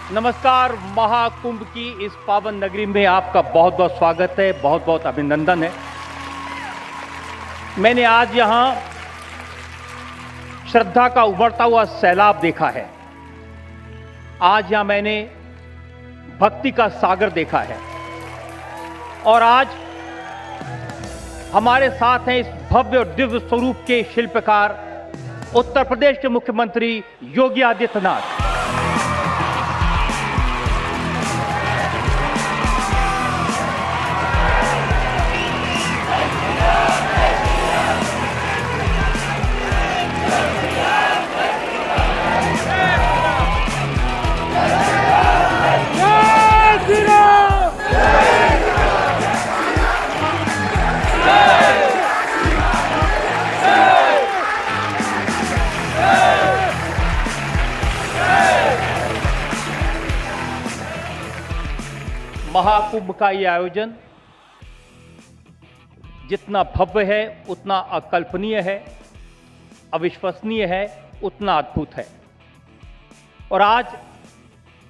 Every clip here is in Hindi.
नमस्कार। महाकुंभ की इस पावन नगरी में आपका बहुत बहुत स्वागत है, बहुत बहुत अभिनंदन है। मैंने आज यहां श्रद्धा का उभरता हुआ सैलाब देखा है। आज यहां मैंने भक्ति का सागर देखा है और आज हमारे साथ हैं इस भव्य और दिव्य स्वरूप के शिल्पकार उत्तर प्रदेश के मुख्यमंत्री योगी आदित्यनाथ। महाकुंभ का यह आयोजन जितना भव्य है उतना अकल्पनीय है, अविश्वसनीय है, उतना अद्भुत है। और आज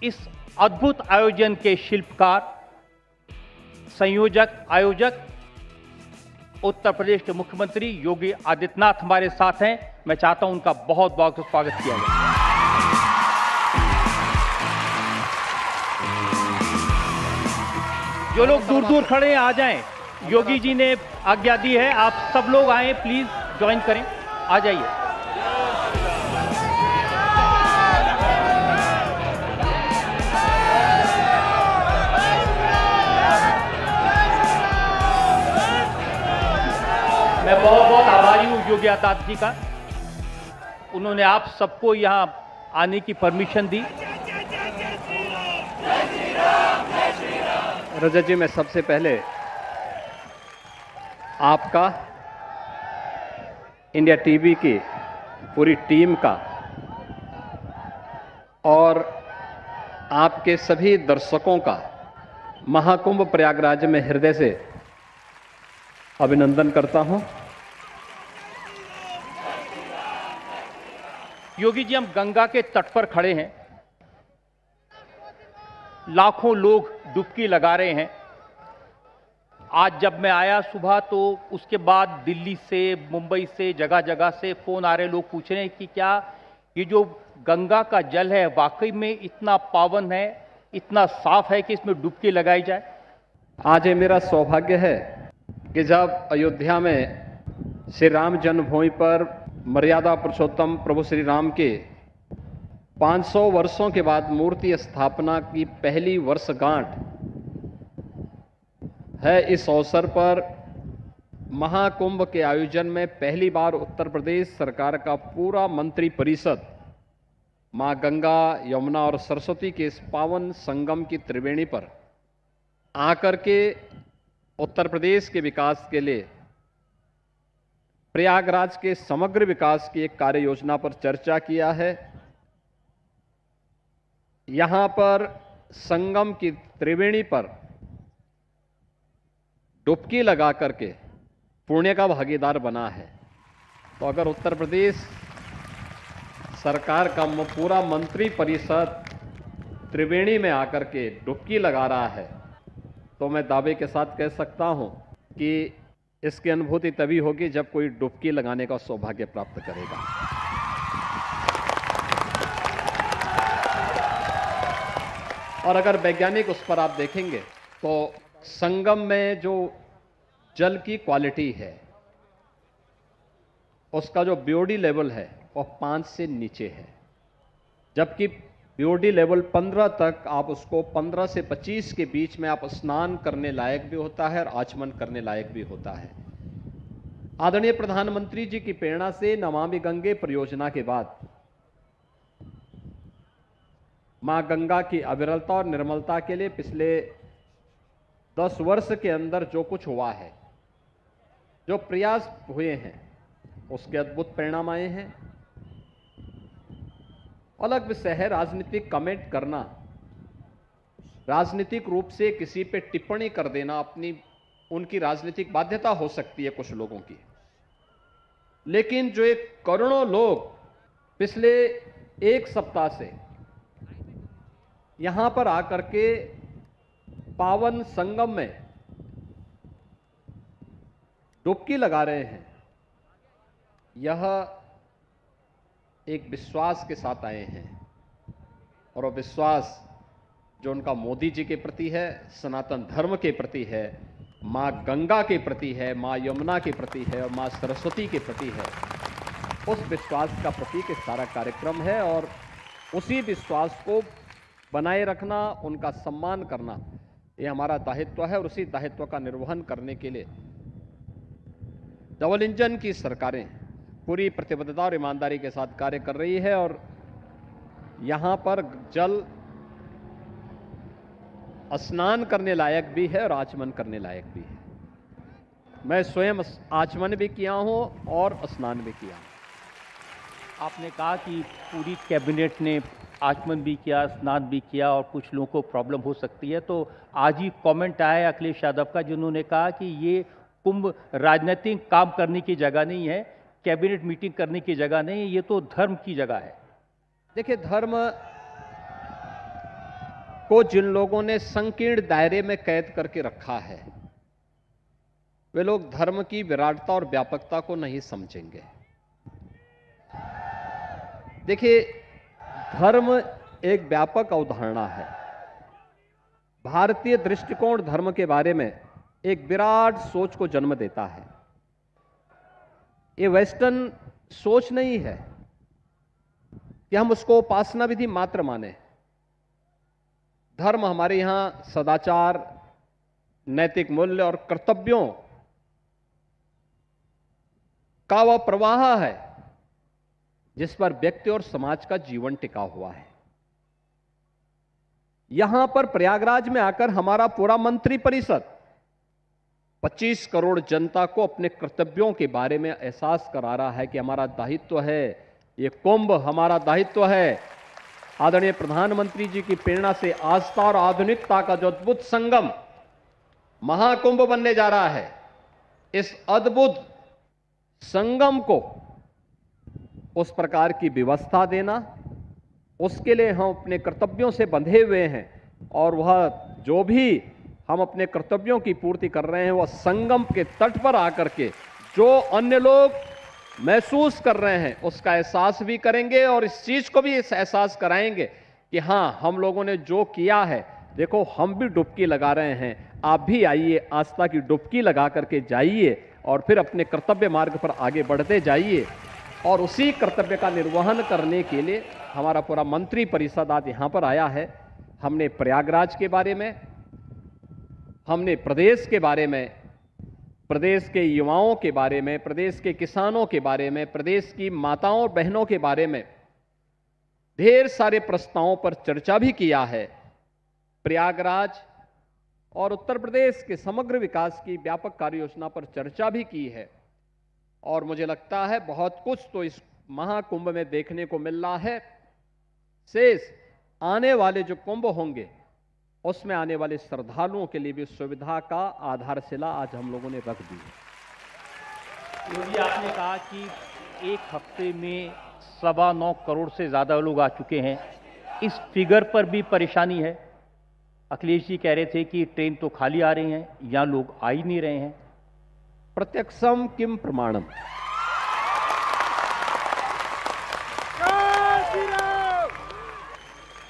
इस अद्भुत आयोजन के शिल्पकार, संयोजक, आयोजक उत्तर प्रदेश के मुख्यमंत्री योगी आदित्यनाथ हमारे साथ हैं। मैं चाहता हूं उनका बहुत बहुत स्वागत किया जाए। जो लोग दूर दूर खड़े हैं आ जाएं। योगी जी ने आज्ञा दी है, आप सब लोग आए, प्लीज ज्वाइन करें, आ जाइए। मैं बहुत बहुत आभारी हूं योगी आदित्यनाथ जी का। उन्होंने आप सबको यहां आने की परमिशन दी। रजत जी, मैं सबसे पहले आपका, इंडिया टीवी की पूरी टीम का और आपके सभी दर्शकों का महाकुंभ प्रयागराज में हृदय से अभिनंदन करता हूं। योगी जी, हम गंगा के तट पर खड़े हैं। लाखों लोग डुबकी लगा रहे हैं। आज जब मैं आया सुबह तो उसके बाद दिल्ली से, मुंबई से, जगह जगह से फोन आ रहे, लोग पूछ रहे हैं कि क्या ये जो गंगा का जल है वाकई में इतना पावन है, इतना साफ है कि इसमें डुबकी लगाई जाए। आज ये मेरा सौभाग्य है कि जब अयोध्या में श्री राम जन्मभूमि पर मर्यादा पुरुषोत्तम प्रभु श्री राम के 500 वर्षों के बाद मूर्ति स्थापना की पहली वर्षगांठ है, इस अवसर पर महाकुंभ के आयोजन में पहली बार उत्तर प्रदेश सरकार का पूरा मंत्री परिषद मां गंगा, यमुना और सरस्वती के इस पावन संगम की त्रिवेणी पर आकर के उत्तर प्रदेश के विकास के लिए, प्रयागराज के समग्र विकास की एक कार्य योजना पर चर्चा किया है। यहां पर संगम की त्रिवेणी पर डुबकी लगा करके पुण्य का भागीदार बना है। तो अगर उत्तर प्रदेश सरकार का पूरा मंत्री परिषद त्रिवेणी में आकर के डुबकी लगा रहा है, तो मैं दावे के साथ कह सकता हूं कि इसकी अनुभूति तभी होगी जब कोई डुबकी लगाने का सौभाग्य प्राप्त करेगा। और अगर वैज्ञानिक उस पर आप देखेंगे तो संगम में जो जल की क्वालिटी है, उसका जो बीओडी लेवल है वह 5 से नीचे है, जबकि बीओडी लेवल 15 तक आप उसको 15 से 25 के बीच में आप स्नान करने लायक भी होता है और आचमन करने लायक भी होता है। आदरणीय प्रधानमंत्री जी की प्रेरणा से नमामि गंगे परियोजना के बाद मां गंगा की अविरलता और निर्मलता के लिए पिछले 10 वर्ष के अंदर जो कुछ हुआ है, जो प्रयास हुए हैं, उसके अद्भुत परिणाम आए हैं। अलग विषय है राजनीतिक कमेंट करना, राजनीतिक रूप से किसी पे टिप्पणी कर देना, अपनी उनकी राजनीतिक बाध्यता हो सकती है कुछ लोगों की, लेकिन जो एक करोड़ों लोग पिछले एक सप्ताह से यहां पर आकर के पावन संगम में डुबकी लगा रहे हैं, यह एक विश्वास के साथ आए हैं। और वह विश्वास जो उनका मोदी जी के प्रति है, सनातन धर्म के प्रति है, मां गंगा के प्रति है, मां यमुना के प्रति है और मां सरस्वती के प्रति है, उस विश्वास का प्रतीक एक सारा कार्यक्रम है। और उसी विश्वास को बनाए रखना, उनका सम्मान करना, ये हमारा दायित्व है। और उसी दायित्व का निर्वहन करने के लिए डबल इंजन की सरकारें पूरी प्रतिबद्धता और ईमानदारी के साथ कार्य कर रही है। और यहां पर जल स्नान करने लायक भी है और आचमन करने लायक भी है। मैं स्वयं आचमन भी किया हूं और स्नान भी किया हूं। आपने कहा कि पूरी कैबिनेट ने आचमन भी किया, स्नान भी किया और कुछ लोगों को प्रॉब्लम हो सकती है, तो आज ही कमेंट आया है अखिलेश यादव का, जिन्होंने कहा कि ये कुंभ राजनीतिक काम करने की जगह नहीं है, कैबिनेट मीटिंग करने की जगह नहीं है, ये तो धर्म की जगह है। देखिए, धर्म को जिन लोगों ने संकीर्ण दायरे में कैद करके रखा है, वे लोग धर्म की विराटता और व्यापकता को नहीं समझेंगे। देखिए, धर्म एक व्यापक अवधारणा है। भारतीय दृष्टिकोण धर्म के बारे में एक विराट सोच को जन्म देता है। ये वेस्टर्न सोच नहीं है कि हम उसको उपासना विधि मात्र माने। धर्म हमारे यहां सदाचार, नैतिक मूल्य और कर्तव्यों का वह प्रवाह है जिस पर व्यक्ति और समाज का जीवन टिका हुआ है। यहां पर प्रयागराज में आकर हमारा पूरा मंत्री परिषद 25 करोड़ जनता को अपने कर्तव्यों के बारे में एहसास करा रहा है कि हमारा दायित्व है, ये कुंभ हमारा दायित्व है। आदरणीय प्रधानमंत्री जी की प्रेरणा से आस्था और आधुनिकता का जो अद्भुत संगम महाकुंभ बनने जा रहा है, इस अद्भुत संगम को उस प्रकार की व्यवस्था देना, उसके लिए हम अपने कर्तव्यों से बंधे हुए हैं। और वह जो भी हम अपने कर्तव्यों की पूर्ति कर रहे हैं, वह संगम के तट पर आकर के जो अन्य लोग महसूस कर रहे हैं उसका एहसास भी करेंगे और इस चीज को भी एहसास कराएंगे कि हां, हम लोगों ने जो किया है, देखो हम भी डुबकी लगा रहे हैं, आप भी आइए, आस्था की डुबकी लगा करके जाइए और फिर अपने कर्तव्य मार्ग पर आगे बढ़ते जाइए। और उसी कर्तव्य का निर्वहन करने के लिए हमारा पूरा मंत्री परिषद आज यहां पर आया है। हमने प्रयागराज के बारे में, हमने प्रदेश के बारे में, प्रदेश के युवाओं के बारे में, प्रदेश के किसानों के बारे में, प्रदेश की माताओं और बहनों के बारे में ढेर सारे प्रस्तावों पर चर्चा भी किया है। प्रयागराज और उत्तर प्रदेश के समग्र विकास की व्यापक कार्य योजना पर चर्चा भी की है। और मुझे लगता है बहुत कुछ तो इस महाकुंभ में देखने को मिल रहा है। शेष आने वाले जो कुंभ होंगे उसमें आने वाले श्रद्धालुओं के लिए भी सुविधा का आधारशिला आज हम लोगों ने रख दी है। योगी, आपने कहा कि एक हफ्ते में 9.25 करोड़ से ज्यादा लोग आ चुके हैं, इस फिगर पर भी परेशानी है। अखिलेश जी कह रहे थे कि ट्रेन तो खाली आ रही हैं, यहां लोग आ ही नहीं रहे हैं। प्रत्यक्षम किम प्रमाणम।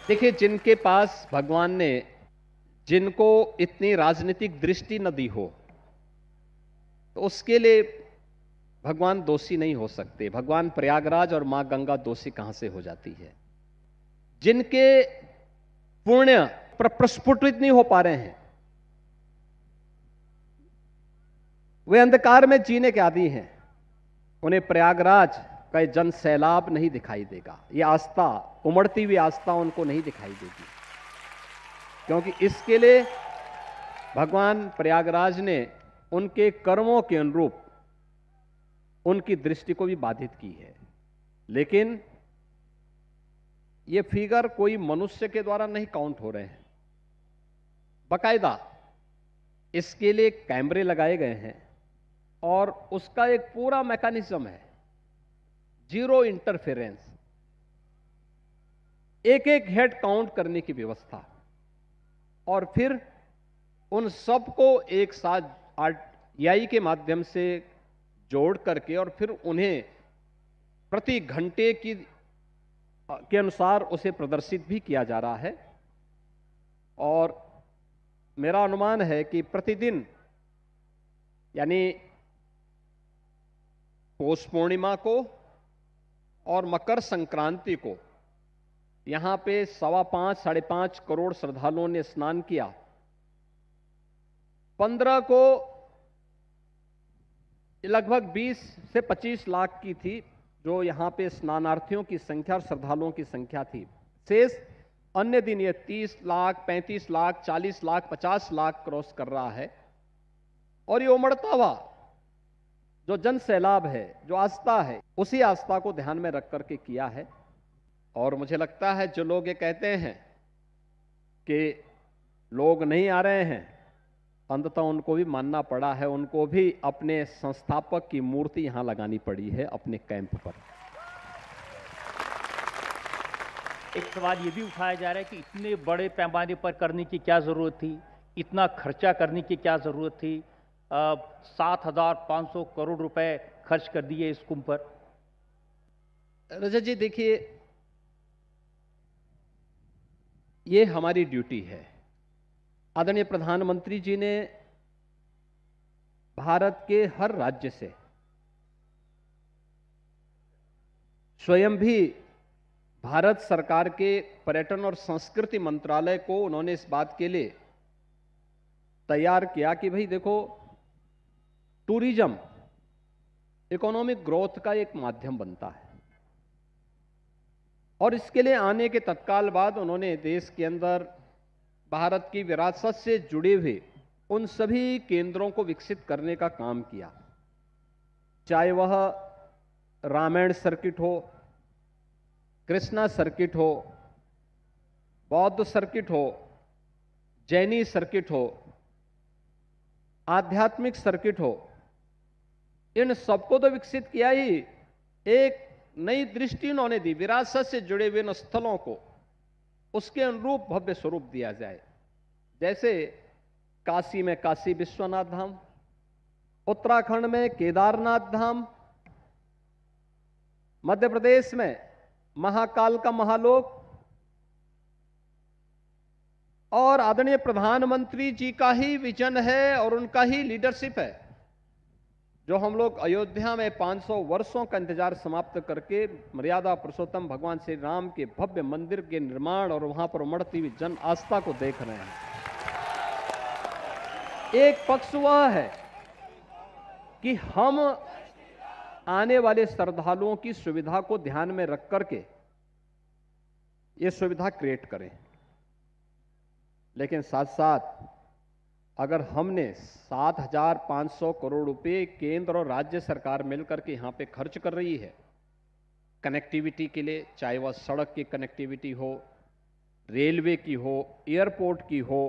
देखिए, जिनके पास भगवान ने, जिनको इतनी राजनीतिक दृष्टि न दी हो, तो उसके लिए भगवान दोषी नहीं हो सकते। भगवान प्रयागराज और मां गंगा दोषी कहां से हो जाती है? जिनके पुण्य प्रस्फुटित नहीं हो पा रहे हैं, वे अंधकार में जीने के आदी हैं, उन्हें प्रयागराज का जन सैलाब नहीं दिखाई देगा। ये आस्था, उमड़ती हुई आस्था उनको नहीं दिखाई देगी, क्योंकि इसके लिए भगवान प्रयागराज ने उनके कर्मों के अनुरूप उनकी दृष्टि को भी बाधित की है। लेकिन ये फिगर कोई मनुष्य के द्वारा नहीं काउंट हो रहे हैं, बाकायदा इसके लिए कैमरे लगाए गए हैं और उसका एक पूरा मैकेनिज्म है, जीरो इंटरफेरेंस। एक एक हेड काउंट करने की व्यवस्था, और फिर उन सबको एक साथ आरटीआई के माध्यम से जोड़ करके और फिर उन्हें प्रति घंटे के अनुसार उसे प्रदर्शित भी किया जा रहा है। और मेरा अनुमान है कि प्रतिदिन, यानी पौष पूर्णिमा को और मकर संक्रांति को यहां पे 5.25 साढ़े 5 करोड़ श्रद्धालुओं ने स्नान किया। 15 को लगभग 20 से 25 लाख की थी जो यहां पे स्नानार्थियों की संख्या और श्रद्धालुओं की संख्या थी। शेष अन्य दिन ये 30 लाख, 35 लाख, 40 लाख, 50 लाख क्रॉस कर रहा है। और ये उमड़ता हुआ जो जन सैलाब है, जो आस्था है, उसी आस्था को ध्यान में रख करके किया है। और मुझे लगता है जो लोग ये कहते हैं कि लोग नहीं आ रहे हैं, अंततः उनको भी मानना पड़ा है, उनको भी अपने संस्थापक की मूर्ति यहां लगानी पड़ी है अपने कैंप पर। एक सवाल ये भी उठाया जा रहा है कि इतने बड़े पैमाने पर करने की क्या जरूरत थी, इतना खर्चा करने की क्या जरूरत थी। 7,500 करोड़ रुपए खर्च कर दिए इस कुंभ पर। रजत जी देखिए, ये हमारी ड्यूटी है। आदरणीय प्रधानमंत्री जी ने भारत के हर राज्य से स्वयं भी भारत सरकार के पर्यटन और संस्कृति मंत्रालय को उन्होंने इस बात के लिए तैयार किया कि भाई देखो, टूरिज्म इकोनॉमिक ग्रोथ का एक माध्यम बनता है। और इसके लिए आने के तत्काल बाद उन्होंने देश के अंदर भारत की विरासत से जुड़े हुए उन सभी केंद्रों को विकसित करने का काम किया, चाहे वह रामायण सर्किट हो, कृष्णा सर्किट हो, बौद्ध सर्किट हो, जैनी सर्किट हो, आध्यात्मिक सर्किट हो। इन सबको तो विकसित किया ही, एक नई दृष्टि उन्होंने दी, विरासत से जुड़े हुए इन स्थलों को उसके अनुरूप भव्य स्वरूप दिया जाए। जैसे काशी में काशी विश्वनाथ धाम, उत्तराखंड में केदारनाथ धाम, मध्य प्रदेश में महाकाल का महालोक, और आदरणीय प्रधानमंत्री जी का ही विजन है और उनका ही लीडरशिप है जो हम लोग अयोध्या में 500 वर्षों का इंतजार समाप्त करके मर्यादा पुरुषोत्तम भगवान श्री राम के भव्य मंदिर के निर्माण और वहां पर उमड़ती हुई जन आस्था को देख रहे हैं। एक पक्ष वह है कि हम आने वाले श्रद्धालुओं की सुविधा को ध्यान में रख करके ये सुविधा क्रिएट करें, लेकिन साथ साथ अगर हमने 7,500 करोड़ रुपए केंद्र और राज्य सरकार मिलकर के यहां पे खर्च कर रही है कनेक्टिविटी के लिए, चाहे वह सड़क की कनेक्टिविटी हो, रेलवे की हो, एयरपोर्ट की हो,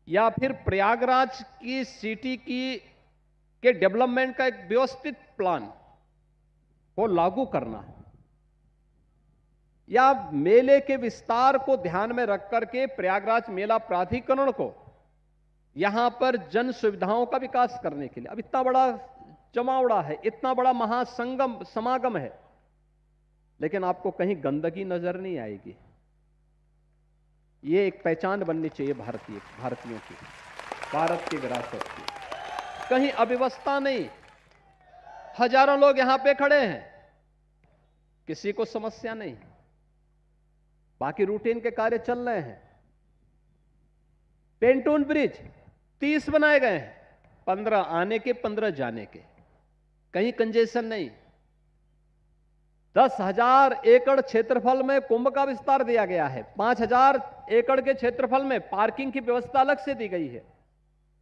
या फिर प्रयागराज की सिटी के डेवलपमेंट का एक व्यवस्थित प्लान को लागू करना, या मेले के विस्तार को ध्यान में रख करके प्रयागराज मेला प्राधिकरण को यहां पर जन सुविधाओं का विकास करने के लिए, अब इतना बड़ा जमावड़ा है, इतना बड़ा महासंगम समागम है, लेकिन आपको कहीं गंदगी नजर नहीं आएगी। ये एक पहचान बननी चाहिए भारतीयों की, भारत की विरासत की। कहीं अव्यवस्था नहीं, हजारों लोग यहां पे खड़े हैं, किसी को समस्या नहीं, बाकी रूटीन के कार्य चल रहे हैं। पेंटून ब्रिज 30 बनाए गए हैं, 15 आने के 15 जाने के, कहीं कंजेशन नहीं। 10,000 एकड़ क्षेत्रफल में कुंभ का विस्तार दिया गया है, 5,000 एकड़ के क्षेत्रफल में पार्किंग की व्यवस्था अलग से दी गई है।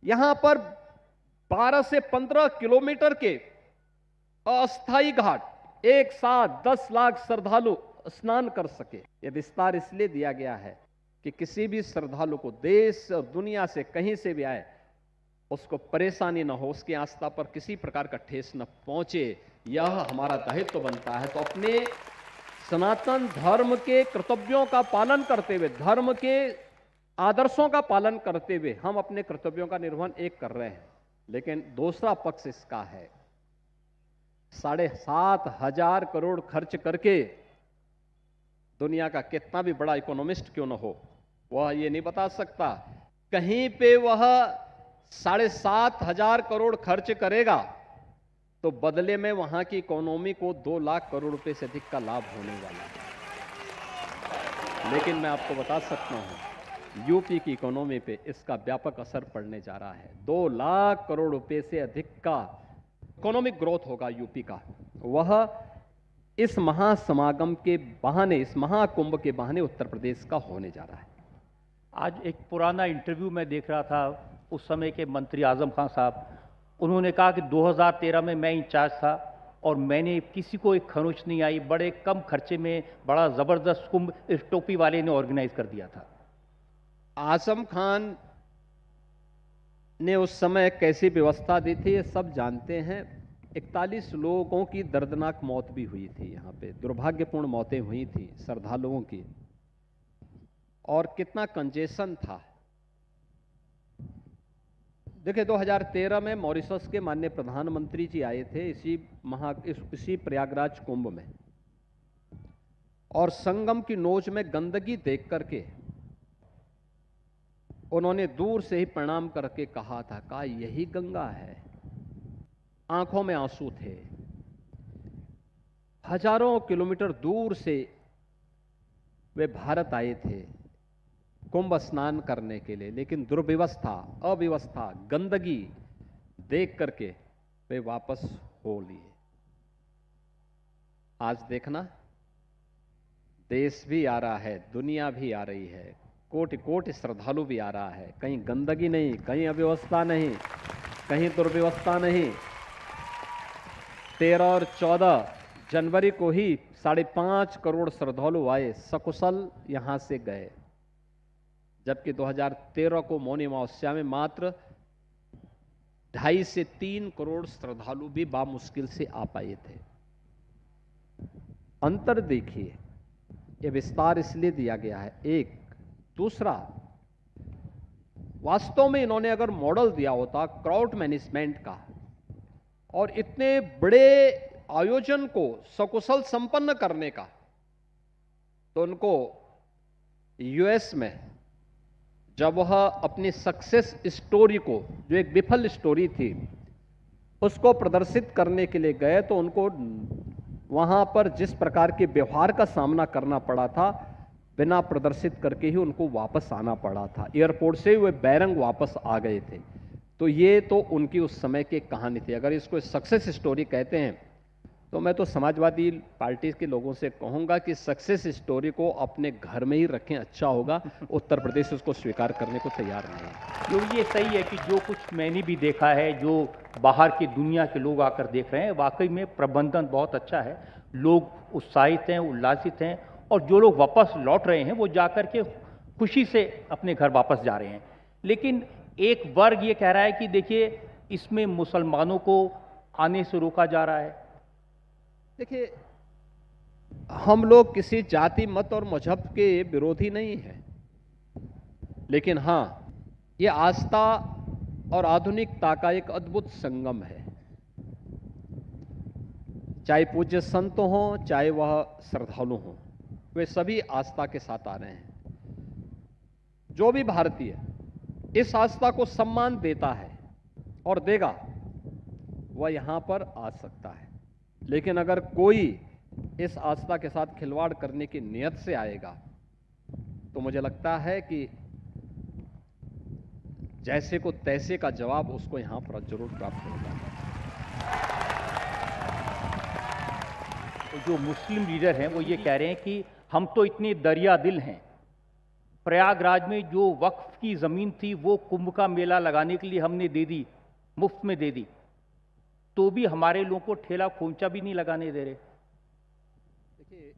यहां पर 12 से 15 किलोमीटर के अस्थायी घाट, एक साथ 10 लाख श्रद्धालु स्नान कर सके। यह विस्तार इसलिए दिया गया है कि किसी भी श्रद्धालु को देश और दुनिया से कहीं से भी आए उसको परेशानी ना हो, उसकी आस्था पर किसी प्रकार का ठेस न पहुंचे, यह हमारा दायित्व बनता है। तो अपने सनातन धर्म के कर्तव्यों का पालन करते हुए, धर्म के आदर्शों का पालन करते हुए हम अपने कर्तव्यों का निर्वहन एक कर रहे हैं। लेकिन दूसरा पक्ष इसका है, 7,500 करोड़ खर्च करके दुनिया का कितना भी बड़ा इकोनॉमिस्ट क्यों न हो, वह ये नहीं बता सकता कहीं पे वह 7,500 करोड़ खर्च करेगा तो बदले में वहां की इकोनॉमी को 2 लाख करोड़ रुपए से अधिक का लाभ होने वाला है। लेकिन मैं आपको बता सकता हूं, यूपी की इकोनॉमी पे इसका व्यापक असर पड़ने जा रहा है। 2 लाख करोड़ रुपए से अधिक का इकोनॉमिक ग्रोथ होगा यूपी का। वह इस महासमागम के बहाने, इस महाकुंभ के बहाने उत्तर प्रदेश का होने जा रहा है। आज एक पुराना इंटरव्यू में देख रहा था, उस समय के मंत्री आजम खान साहब, उन्होंने कहा कि 2013 में मैं इंचार्ज था और मैंने किसी को एक खरोंच नहीं आई, बड़े कम खर्चे में बड़ा ज़बरदस्त कुंभ इस टोपी वाले ने ऑर्गेनाइज कर दिया था। आजम खान ने उस समय कैसी व्यवस्था दी थी ये सब जानते हैं। 41 लोगों की दर्दनाक मौत भी हुई थी, यहाँ पे दुर्भाग्यपूर्ण मौतें हुई थी श्रद्धालुओं की, और कितना कंजेशन था। देखिए 2013 में मॉरिशस के माननीय प्रधानमंत्री जी आए थे इसी प्रयागराज कुंभ में, और संगम की नोच में गंदगी देख करके उन्होंने दूर से ही प्रणाम करके कहा था, कहा यही गंगा है। आंखों में आंसू थे। हजारों किलोमीटर दूर से वे भारत आए थे कुंभ स्नान करने के लिए, लेकिन दुर्व्यवस्था, अव्यवस्था, गंदगी देख करके वे वापस हो लिए। आज देखना, देश भी आ रहा है, दुनिया भी आ रही है, कोटि कोटि श्रद्धालु भी आ रहा है। कहीं गंदगी नहीं, कहीं अव्यवस्था नहीं, कहीं दुर्व्यवस्था नहीं। 13 और 14 जनवरी को ही 5.5 करोड़ श्रद्धालु आए, सकुशल यहां से गए, जबकि 2013 को मौनी अमावस्या में मात्र 2.5 से 3 करोड़ श्रद्धालु भी बामुश्किल से आ पाए थे। अंतर देखिए, यह विस्तार इसलिए दिया गया है। एक दूसरा, वास्तव में इन्होंने अगर मॉडल दिया होता क्राउड मैनेजमेंट का और इतने बड़े आयोजन को सकुशल संपन्न करने का, तो उनको यूएस में जब वह अपनी सक्सेस स्टोरी को, जो एक विफल स्टोरी थी, उसको प्रदर्शित करने के लिए गए, तो उनको वहां पर जिस प्रकार के व्यवहार का सामना करना पड़ा था, बिना प्रदर्शित करके ही उनको वापस आना पड़ा था। एयरपोर्ट से वे बैरंग वापस आ गए थे। तो ये तो उनकी उस समय की कहानी थी। अगर इसको सक्सेस स्टोरी कहते हैं, तो मैं तो समाजवादी पार्टी के लोगों से कहूंगा कि सक्सेस स्टोरी को अपने घर में ही रखें, अच्छा होगा। उत्तर प्रदेश उसको स्वीकार करने को तैयार नहीं है। जो ये सही है कि जो कुछ मैंने भी देखा है, जो बाहर की दुनिया के लोग आकर देख रहे हैं, वाकई में प्रबंधन बहुत अच्छा है, लोग उत्साहित हैं, उल्लासित हैं, और जो लोग वापस लौट रहे हैं वो जाकर के खुशी से अपने घर वापस जा रहे हैं। लेकिन एक वर्ग ये कह रहा है कि देखिए, इसमें मुसलमानों को आने से रोका जा रहा है। देखिए, हम लोग किसी जाति, मत और मजहब के विरोधी नहीं हैं, लेकिन हां, ये आस्था और आधुनिकता का एक अद्भुत संगम है। चाहे पूज्य संत हों, चाहे वह श्रद्धालु हों, वे सभी आस्था के साथ आ रहे हैं। जो भी भारतीय इस आस्था को सम्मान देता है और देगा, वह यहां पर आ सकता है। लेकिन अगर कोई इस आस्था के साथ खिलवाड़ करने की नियत से आएगा, तो मुझे लगता है कि जैसे को तैसे का जवाब उसको यहां पर जरूर प्राप्त होगा। जो मुस्लिम लीडर हैं वो ये कह रहे हैं कि हम तो इतने दरिया दिल हैं, प्रयागराज में जो वक्फ की जमीन थी वो कुंभ का मेला लगाने के लिए हमने दे दी, मुफ्त में दे दी, तो भी हमारे लोगों को ठेला खोमचा भी नहीं लगाने दे रहे। देखिए,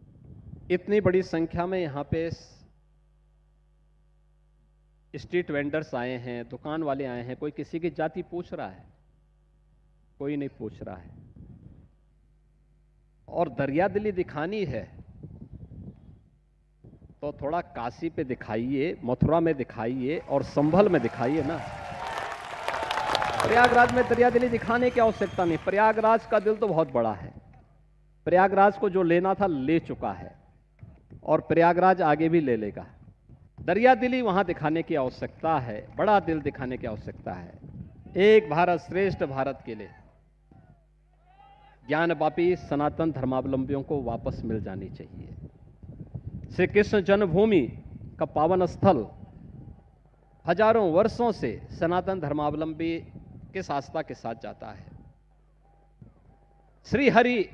इतनी बड़ी संख्या में यहां पे स्ट्रीट वेंडर्स आए हैं, दुकान वाले आए हैं, कोई किसी की जाति पूछ रहा है? कोई नहीं पूछ रहा है। और दरियादिली दिखानी है तो थोड़ा काशी पे दिखाइए, मथुरा में दिखाइए और संभल में दिखाइए ना। प्रयागराज में दरिया दिली दिखाने की आवश्यकता नहीं। प्रयागराज का दिल तो बहुत बड़ा है। प्रयागराज को जो लेना था ले चुका है और प्रयागराज आगे भी ले लेगा। दरिया दिली वहां दिखाने की आवश्यकता है, बड़ा दिल दिखाने की आवश्यकता है। एक भारत श्रेष्ठ भारत के लिए ज्ञानवापी सनातन धर्मावलंबियों को वापस मिल जानी चाहिए। श्री कृष्ण जन्मभूमि का पावन स्थल हजारों वर्षों से सनातन धर्मावलंबी किस आस्था के साथ जाता है। श्री हरि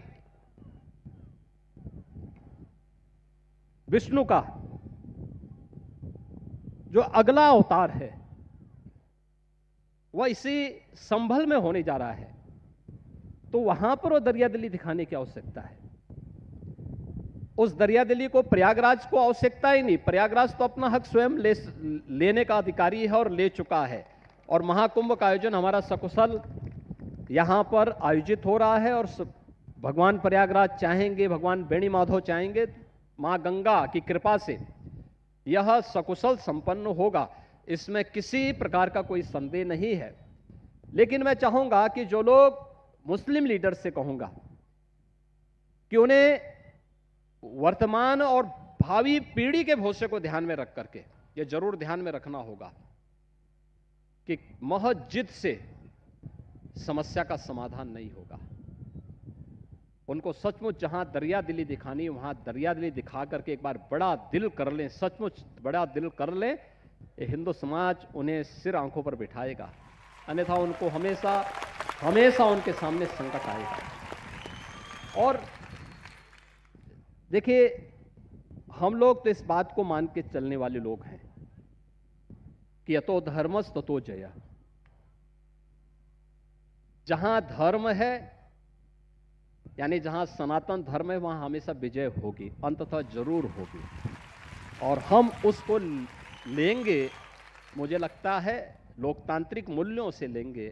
विष्णु का जो अगला अवतार है वह इसी संभल में होने जा रहा है, तो वहां पर वो दरिया दिली दिखाने की आवश्यकता है। उस दरिया दिली को प्रयागराज को आवश्यकता ही नहीं। प्रयागराज तो अपना हक स्वयं लेने का अधिकारी है और ले चुका है। और महाकुंभ का आयोजन हमारा सकुशल यहां पर आयोजित हो रहा है और भगवान प्रयागराज चाहेंगे, भगवान बेणी माधव चाहेंगे, मां गंगा की कृपा से यह सकुशल संपन्न होगा, इसमें किसी प्रकार का कोई संदेह नहीं है। लेकिन मैं चाहूंगा कि जो लोग मुस्लिम लीडर से कहूंगा कि उन्हें वर्तमान और भावी पीढ़ी के भविष्य को ध्यान में रख करके यह जरूर ध्यान में रखना होगा कि महज जिद से समस्या का समाधान नहीं होगा। उनको सचमुच जहां दरिया दिली दिखानी वहां दरिया दिली दिखा करके एक बार बड़ा दिल कर लें, सचमुच बड़ा दिल कर लें, ये हिंदू समाज उन्हें सिर आंखों पर बिठाएगा। अन्यथा उनको हमेशा हमेशा उनके सामने संकट आएगा। और देखिए, हम लोग तो इस बात को मान के चलने वाले लोग हैं कि यतो धर्मस् ततो जय। जहां धर्म है यानी जहां सनातन धर्म है वहां हमेशा विजय होगी, अंततः जरूर होगी। और हम उसको लेंगे, मुझे लगता है लोकतांत्रिक मूल्यों से लेंगे,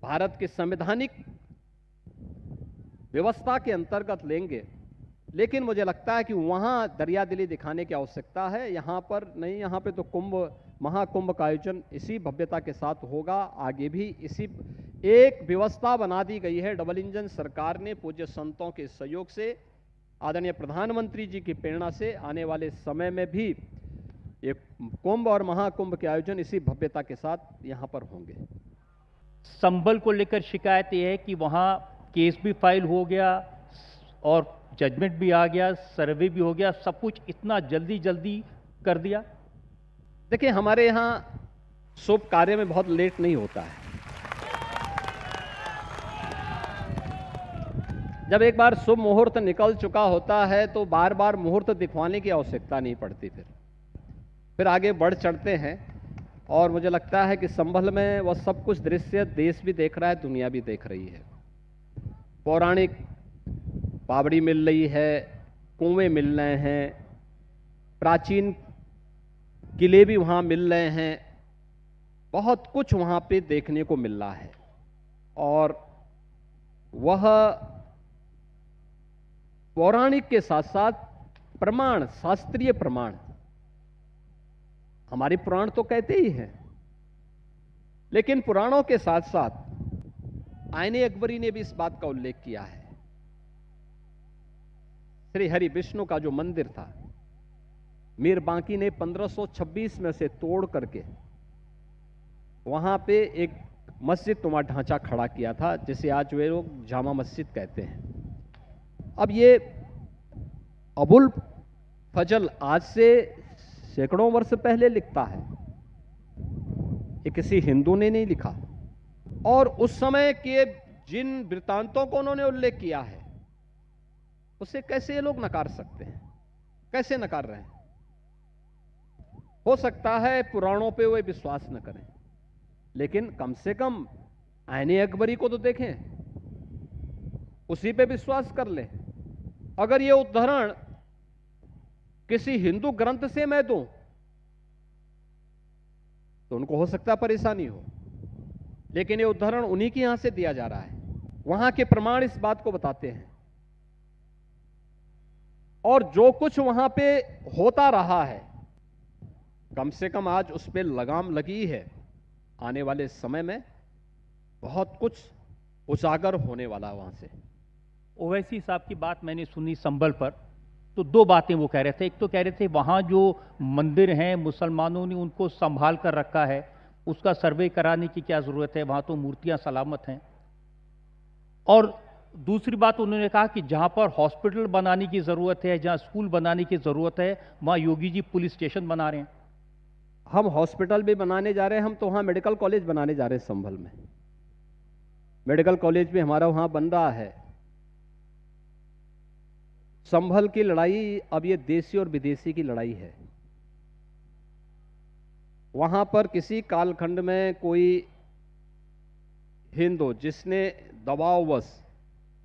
भारत के संवैधानिक व्यवस्था के अंतर्गत लेंगे। लेकिन मुझे लगता है कि वहां दरिया दिली दिखाने की आवश्यकता है, यहां पर नहीं। यहां पे तो महाकुंभ का आयोजन इसी भव्यता के साथ होगा, आगे भी इसी एक व्यवस्था बना दी गई है डबल इंजन सरकार ने पूज्य संतों के सहयोग से, आदरणीय प्रधानमंत्री जी की प्रेरणा से। आने वाले समय में भी ये कुंभ और महाकुंभ के आयोजन इसी भव्यता के साथ यहां पर होंगे। संभल को लेकर शिकायत यह है कि वहां केस भी फाइल हो गया और जजमेंट भी आ गया, सर्वे भी हो गया, सब कुछ इतना जल्दी जल्दी कर दिया। देखिए, हमारे यहां शुभ कार्य में बहुत लेट नहीं होता है। जब एक बार शुभ मुहूर्त निकल चुका होता है तो बार बार मुहूर्त दिखवाने की आवश्यकता नहीं पड़ती। फिर आगे बढ़ चढ़ते हैं। और मुझे लगता है कि संभल में वह सब कुछ दृश्य देश भी देख रहा है, दुनिया भी देख रही है। पौराणिक पावड़ी मिल रही है, कुएं मिल रहे हैं, प्राचीन किले भी वहां मिल रहे हैं, बहुत कुछ वहां पे देखने को मिल रहा है। और वह पौराणिक के साथ साथ प्रमाण, शास्त्रीय प्रमाण, हमारे पुराण तो कहते ही हैं, लेकिन पुराणों के साथ साथ आईने अकबरी ने भी इस बात का उल्लेख किया है। श्री हरि विष्णु का जो मंदिर था, मीर बांकी ने 1526 में से तोड़ करके वहां पे एक मस्जिद नुमा ढांचा खड़ा किया था, जिसे आज वे लोग जामा मस्जिद कहते हैं। अब ये अबुल फजल आज से सैकड़ों वर्ष पहले लिखता है, ये किसी हिंदू ने नहीं लिखा। और उस समय के जिन वृत्तांतों को उन्होंने उल्लेख किया है उसे कैसे ये लोग नकार सकते हैं? कैसे नकार रहे हैं? हो सकता है पुराणों पे वे विश्वास न करें, लेकिन कम से कम आईने अकबरी को तो देखें, उसी पे विश्वास कर लें। अगर ये उदाहरण किसी हिंदू ग्रंथ से मैं दूं तो उनको हो सकता है परेशानी हो, लेकिन ये उदाहरण उन्हीं के यहां से दिया जा रहा है। वहां के प्रमाण इस बात को बताते हैं। और जो कुछ वहां पे होता रहा है, कम से कम आज उस पे लगाम लगी है। आने वाले समय में बहुत कुछ उजागर होने वाला वहां से। ओवैसी साहब की बात मैंने सुनी संभल पर, तो दो बातें वो कह रहे थे। एक तो कह रहे थे वहाँ जो मंदिर हैं मुसलमानों ने उनको संभाल कर रखा है, उसका सर्वे कराने की क्या ज़रूरत है, वहाँ तो मूर्तियाँ सलामत हैं। और दूसरी बात उन्होंने कहा कि जहाँ पर हॉस्पिटल बनाने की ज़रूरत है, जहाँ स्कूल बनाने की ज़रूरत है, वहाँ योगी जी पुलिस स्टेशन बना रहे हैं। हम हॉस्पिटल भी बनाने जा रहे हैं, हम तो वहाँ मेडिकल कॉलेज बनाने जा रहे हैं। संभल में मेडिकल कॉलेज भी हमारा वहाँ बन रहा है। संभल की लड़ाई अब ये देशी और विदेशी की लड़ाई है। वहां पर किसी कालखंड में कोई हिंदू जिसने दबाववश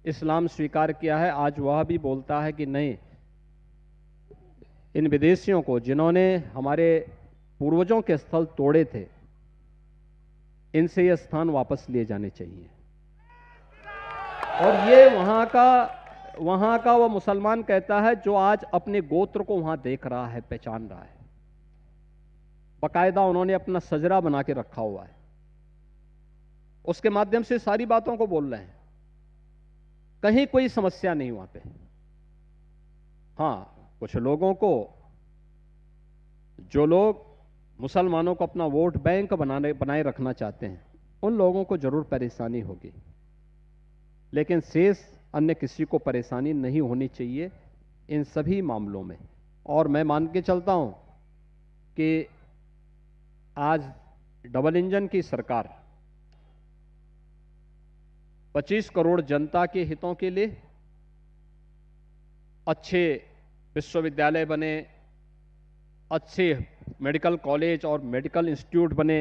इस्लाम स्वीकार किया है, आज वह भी बोलता है कि नहीं, इन विदेशियों को जिन्होंने हमारे पूर्वजों के स्थल तोड़े थे, इनसे ये स्थान वापस लिए जाने चाहिए। और ये वहां का वो मुसलमान कहता है जो आज अपने गोत्र को वहां देख रहा है, पहचान रहा है। बाकायदा उन्होंने अपना सजरा बना के रखा हुआ है, उसके माध्यम से सारी बातों को बोल रहे हैं। कहीं कोई समस्या नहीं वहां पे। हां, कुछ लोगों को, जो लोग मुसलमानों को अपना वोट बैंक बनाए रखना चाहते हैं, उन लोगों को जरूर परेशानी होगी, लेकिन शेष अन्य किसी को परेशानी नहीं होनी चाहिए इन सभी मामलों में। और मैं मान के चलता हूं कि आज डबल इंजन की सरकार 25 करोड़ जनता के हितों के लिए अच्छे विश्वविद्यालय बने, अच्छे मेडिकल कॉलेज और मेडिकल इंस्टीट्यूट बने,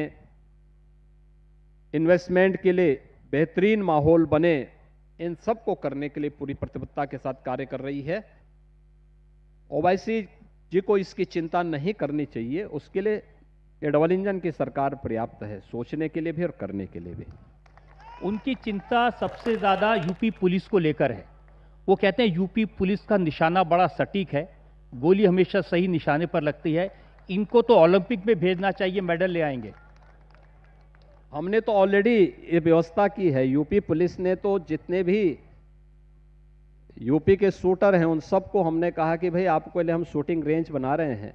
इन्वेस्टमेंट के लिए बेहतरीन माहौल बने, इन सब को करने के लिए पूरी प्रतिबद्धता के साथ कार्य कर रही है। ओवैसी जी को इसकी चिंता नहीं करनी चाहिए। उसके लिए ये डबल इंजन की सरकार पर्याप्त है, सोचने के लिए भी और करने के लिए भी। उनकी चिंता सबसे ज़्यादा यूपी पुलिस को लेकर है। वो कहते हैं यूपी पुलिस का निशाना बड़ा सटीक है, गोली हमेशा सही निशाने पर लगती है, इनको तो ओलंपिक में भेजना चाहिए, मेडल ले आएंगे। हमने तो ऑलरेडी ये व्यवस्था की है। यूपी पुलिस ने तो जितने भी यूपी के शूटर हैं उन सबको हमने कहा कि भाई आपके लिए हम शूटिंग रेंज बना रहे हैं,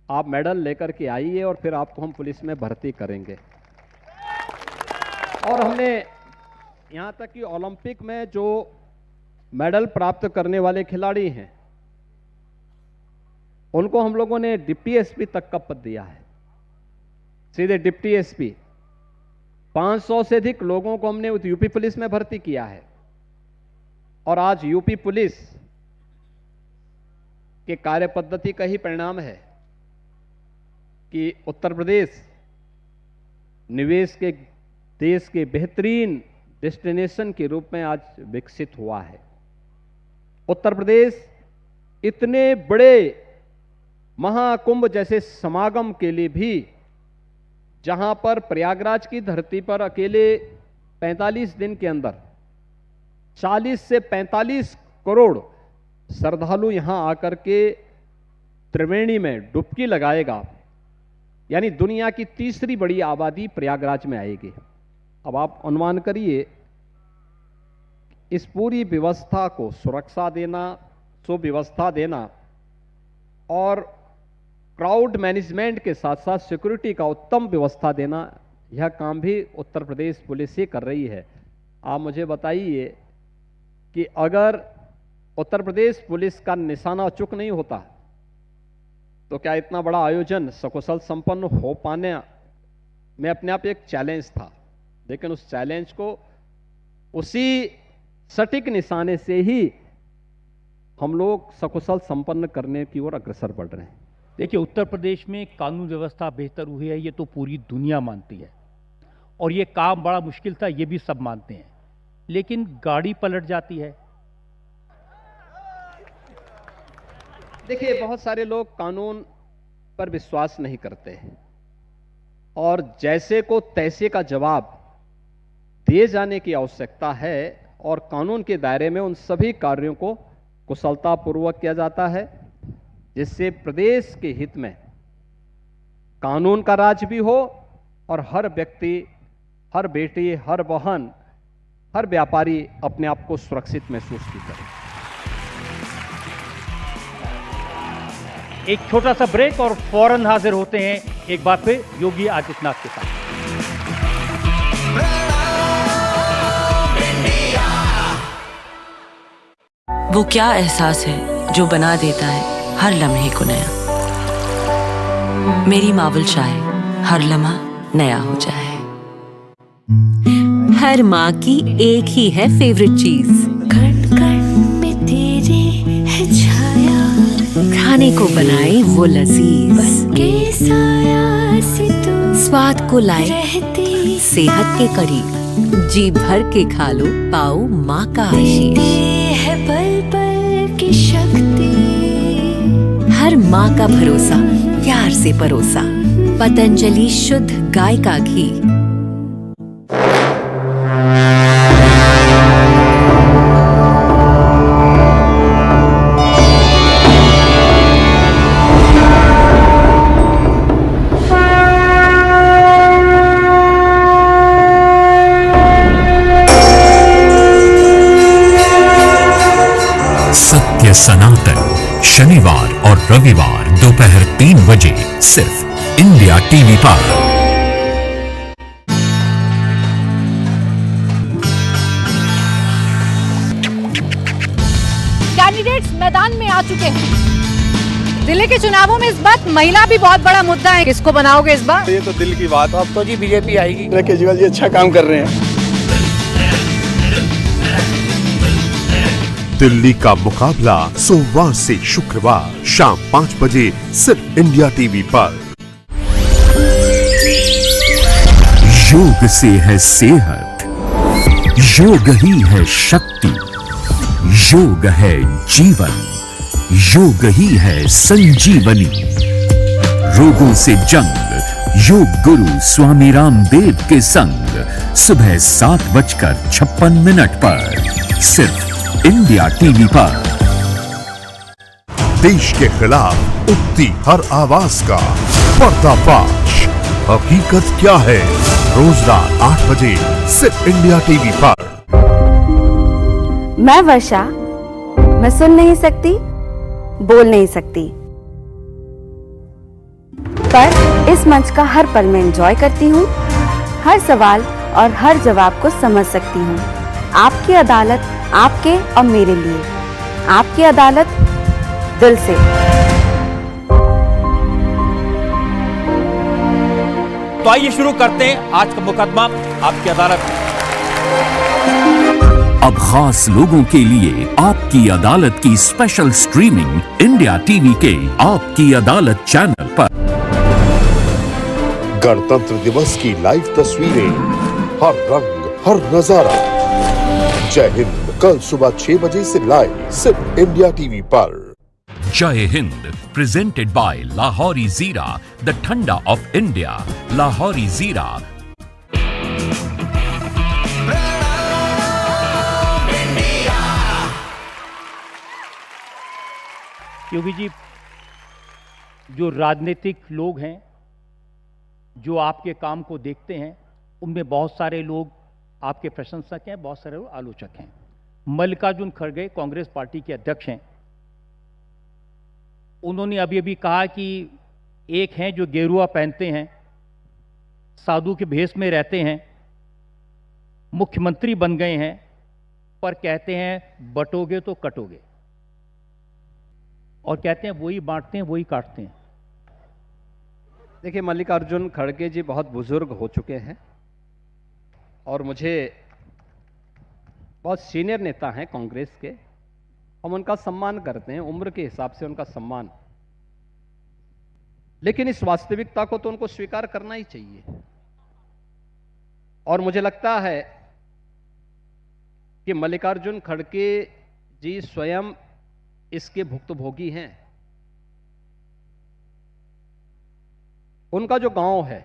आप मेडल लेकर के आइए और फिर आपको हम पुलिस में भर्ती करेंगे। और हमने यहां तक कि ओलंपिक में जो मेडल प्राप्त करने वाले खिलाड़ी हैं उनको हम लोगों ने डिप्टी एसपी तक का पद दिया है, सीधे डिप्टी एसपी। 500 से अधिक लोगों को हमने यूपी पुलिस में भर्ती किया है। और आज यूपी पुलिस के कार्य पद्धति का ही परिणाम है कि उत्तर प्रदेश निवेश के देश के बेहतरीन डेस्टिनेशन के रूप में आज विकसित हुआ है। उत्तर प्रदेश इतने बड़े महाकुंभ जैसे समागम के लिए भी, जहां पर प्रयागराज की धरती पर अकेले 45 दिन के अंदर 40 से 45 करोड़ श्रद्धालु यहां आकर के त्रिवेणी में डुबकी लगाएगा, यानी दुनिया की तीसरी बड़ी आबादी प्रयागराज में आएगी। अब आप अनुमान करिए, इस पूरी व्यवस्था को सुरक्षा देना, सुव्यवस्था देना और क्राउड मैनेजमेंट के साथ साथ सिक्योरिटी का उत्तम व्यवस्था देना, यह काम भी उत्तर प्रदेश पुलिस ही कर रही है। आप मुझे बताइए कि अगर उत्तर प्रदेश पुलिस का निशाना चूक नहीं होता तो क्या इतना बड़ा आयोजन सकुशल संपन्न हो पाने में अपने आप एक चैलेंज था। लेकिन उस चैलेंज को उसी सटीक निशाने से ही हम लोग सकुशल संपन्न करने की ओर अग्रसर बढ़ रहे हैं। देखिए, उत्तर प्रदेश में कानून व्यवस्था बेहतर हुई है, ये तो पूरी दुनिया मानती है, और ये काम बड़ा मुश्किल था, ये भी सब मानते हैं, लेकिन गाड़ी पलट जाती है। देखिए, बहुत सारे लोग कानून पर विश्वास नहीं करते हैं और जैसे को तैसे का जवाब दिए जाने की आवश्यकता है और कानून के दायरे में उन सभी कार्यों को कुशलतापूर्वक किया जाता है, जिससे प्रदेश के हित में कानून का राज भी हो और हर व्यक्ति, हर बेटी, हर बहन, हर व्यापारी अपने आप को सुरक्षित महसूस भी करे। एक छोटा सा ब्रेक और फौरन हाजिर होते हैं एक बात पे योगी आदित्यनाथ के साथ। वो क्या एहसास है जो बना देता है हर लम्हे को नया। मेरी मावल चाहे हर लम्हा नया हो जाए। हर माँ की एक ही है फेवरेट चीज, कण कण में तेरे है छाया, खाने को बनाए वो लजीज, बनके साया से तू स्वाद को लाए रहती, सेहत के करीब, जी भर के खा लो पाओ माँ का आशीष। देती है पल पल की शक्ति, हर माँ का भरोसा प्यार से परोसा, पतंजलि शुद्ध गाय का घी। सत्य सनातन शनिवार और रविवार दोपहर 3 बजे सिर्फ इंडिया टीवी पर। कैंडिडेट्स मैदान में आ चुके हैं। दिल्ली के चुनावों में इस बार महिला भी बहुत बड़ा मुद्दा है। किसको बनाओगे इस बार? ये तो दिल की बात। अब तो जी बीजेपी आएगी। केजरीवाल जी अच्छा काम कर रहे हैं। दिल्ली का मुकाबला सोमवार से शुक्रवार शाम 5 बजे सिर्फ इंडिया टीवी पर। योग से है सेहत, योग ही है शक्ति, योग है जीवन, योग ही है संजीवनी। रोगों से जंग योग गुरु स्वामी रामदेव के संग सुबह 7:56 पर सिर्फ इंडिया टीवी पर। देश के खिलाफ उठती हर आवाज का पर्दाफाश, हकीकत क्या है, रोज रात 8 बजे सिर्फ इंडिया टीवी पर। मैं वर्षा, मैं सुन नहीं सकती, बोल नहीं सकती, पर इस मंच का हर पल में एंजॉय करती हूँ। हर सवाल और हर जवाब को समझ सकती हूँ। आपकी अदालत आपके और मेरे लिए, आपकी अदालत दिल से। तो आइए शुरू करते हैं आज का मुकदमा आपकी अदालत। अब खास लोगों के लिए आपकी अदालत की स्पेशल स्ट्रीमिंग इंडिया टीवी के आपकी अदालत चैनल पर। गणतंत्र दिवस की लाइव तस्वीरें, हर रंग, हर नजारा। जय हिंद कल सुबह 6 बजे से लाइव सिर्फ इंडिया टीवी पर। जय हिंद प्रेजेंटेड बाय लाहौरी जीरा, द ठंडा ऑफ इंडिया। लाहौरी जीरा। योगी जी, जो राजनीतिक लोग हैं, जो आपके काम को देखते हैं, उनमें बहुत सारे लोग आपके प्रशंसक हैं, बहुत सारे लोग आलोचक हैं। मल्लिकार्जुन खड़गे कांग्रेस पार्टी के अध्यक्ष हैं। उन्होंने अभी अभी कहा कि एक हैं जो गेरुआ पहनते हैं, साधु के भेष में रहते हैं, मुख्यमंत्री बन गए हैं, पर कहते हैं बटोगे तो कटोगे, और कहते हैं वही बांटते हैं वही काटते हैं। देखिए, मल्लिकार्जुन खड़गे जी बहुत बुजुर्ग हो चुके हैं और मुझे बहुत सीनियर नेता हैं कांग्रेस के। हम उनका सम्मान करते हैं, उम्र के हिसाब से उनका सम्मान, लेकिन इस वास्तविकता को तो उनको स्वीकार करना ही चाहिए। और मुझे लगता है कि मल्लिकार्जुन खड़गे जी स्वयं इसके भुक्तभोगी हैं। उनका जो गांव है,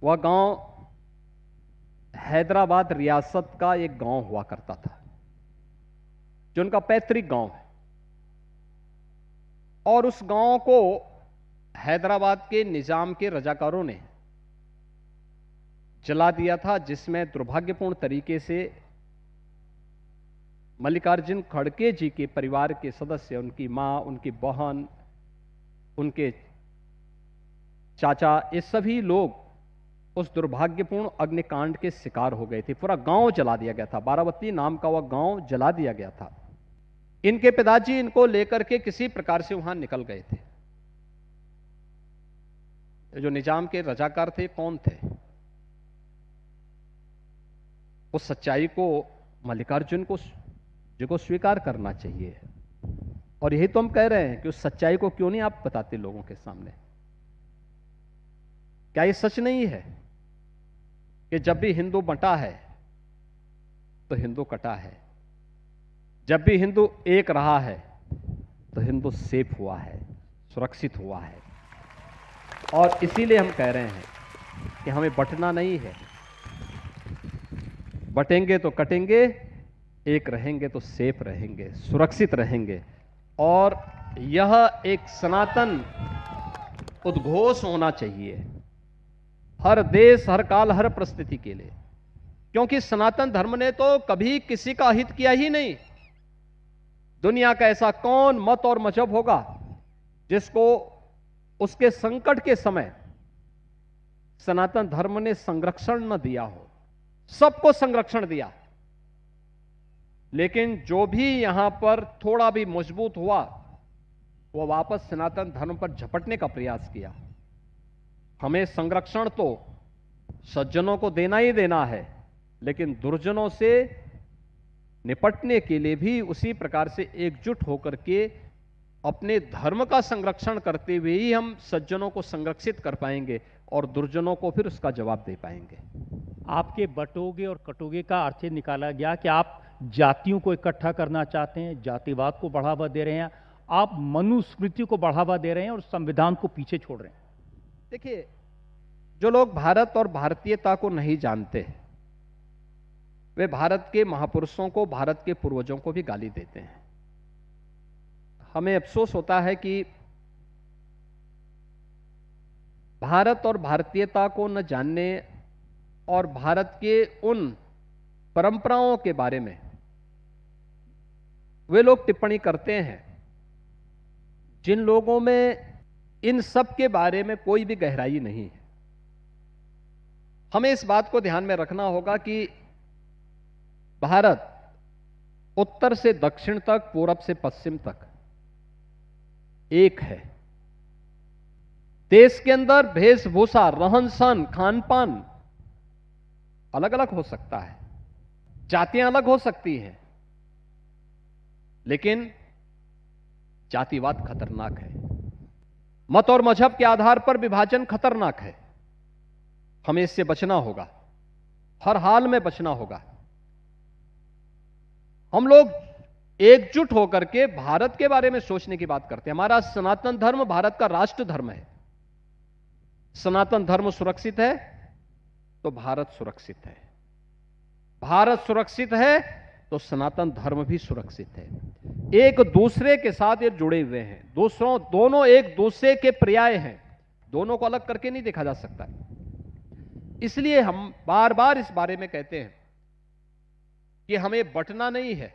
वह गांव हैदराबाद रियासत का एक गांव हुआ करता था। जो उनका पैतृक गांव है, और उस गांव को हैदराबाद के निजाम के रजाकारों ने जला दिया था, जिसमें दुर्भाग्यपूर्ण तरीके से मल्लिकार्जुन खड़गे जी के परिवार के सदस्य, उनकी मां, उनकी बहन, उनके चाचा, ये सभी लोग उस दुर्भाग्यपूर्ण अग्निकांड के शिकार हो गए थे। पूरा गांव जला दिया गया था, बारावती नाम का वह गांव जला दिया गया था। इनके पिताजी इनको लेकर के किसी प्रकार से वहां निकल गए थे। जो निजाम के रजाकार थे, कौन थे? उस सच्चाई को मल्लिकार्जुन को स्वीकार करना चाहिए, और यही तो हम कह रहे हैं कि उस सच्चाई को क्यों नहीं आप बताते लोगों के सामने? क्या ये सच नहीं है कि जब भी हिंदू बंटा है तो हिंदू कटा है, जब भी हिंदू एक रहा है तो हिंदू सेफ हुआ है, सुरक्षित हुआ है? और इसीलिए हम कह रहे हैं कि हमें बंटना नहीं है। बटेंगे तो कटेंगे, एक रहेंगे तो सेफ रहेंगे, सुरक्षित रहेंगे। और यह एक सनातन उद्घोष होना चाहिए हर देश, हर काल, हर परिस्थिति के लिए, क्योंकि सनातन धर्म ने तो कभी किसी का हित किया ही नहीं। दुनिया का ऐसा कौन मत और मजहब होगा जिसको उसके संकट के समय सनातन धर्म ने संरक्षण न दिया हो? सबको संरक्षण दिया, लेकिन जो भी यहां पर थोड़ा भी मजबूत हुआ, वो वापस सनातन धर्म पर झपटने का प्रयास किया। हमें संरक्षण तो सज्जनों को देना ही देना है, लेकिन दुर्जनों से निपटने के लिए भी उसी प्रकार से एकजुट होकर के अपने धर्म का संरक्षण करते हुए ही हम सज्जनों को संरक्षित कर पाएंगे और दुर्जनों को फिर उसका जवाब दे पाएंगे। आपके बटोगे और कटोगे का अर्थ ये निकाला गया कि आप जातियों को इकट्ठा करना चाहते हैं, जातिवाद को बढ़ावा दे रहे हैं, आप मनुस्मृति को बढ़ावा दे रहे हैं और संविधान को पीछे छोड़ रहे हैं। देखिए, जो लोग भारत और भारतीयता को नहीं जानते, वे भारत के महापुरुषों को, भारत के पूर्वजों को भी गाली देते हैं। हमें अफसोस होता है कि भारत और भारतीयता को न जानने और भारत के उन परंपराओं के बारे में वे लोग टिप्पणी करते हैं जिन लोगों में इन सब के बारे में कोई भी गहराई नहीं है। हमें इस बात को ध्यान में रखना होगा कि भारत उत्तर से दक्षिण तक, पूरब से पश्चिम तक एक है। देश के अंदर वेशभूषा, रहन सहन, खान पान अलग अलग हो सकता है, जातियां अलग हो सकती हैं, लेकिन जातिवाद खतरनाक है। मत और मजहब के आधार पर विभाजन खतरनाक है। हमें इससे बचना होगा, हर हाल में बचना होगा। हम लोग एकजुट होकर के भारत के बारे में सोचने की बात करते हैं। हमारा सनातन धर्म भारत का राष्ट्र धर्म है। सनातन धर्म सुरक्षित है तो भारत सुरक्षित है, भारत सुरक्षित है तो सनातन धर्म भी सुरक्षित है। एक दूसरे के साथ ये जुड़े हुए हैं, दोनों एक दूसरे के पर्याय हैं, दोनों को अलग करके नहीं देखा जा सकता। इसलिए हम बार बार इस बारे में कहते हैं कि हमें बंटना नहीं है,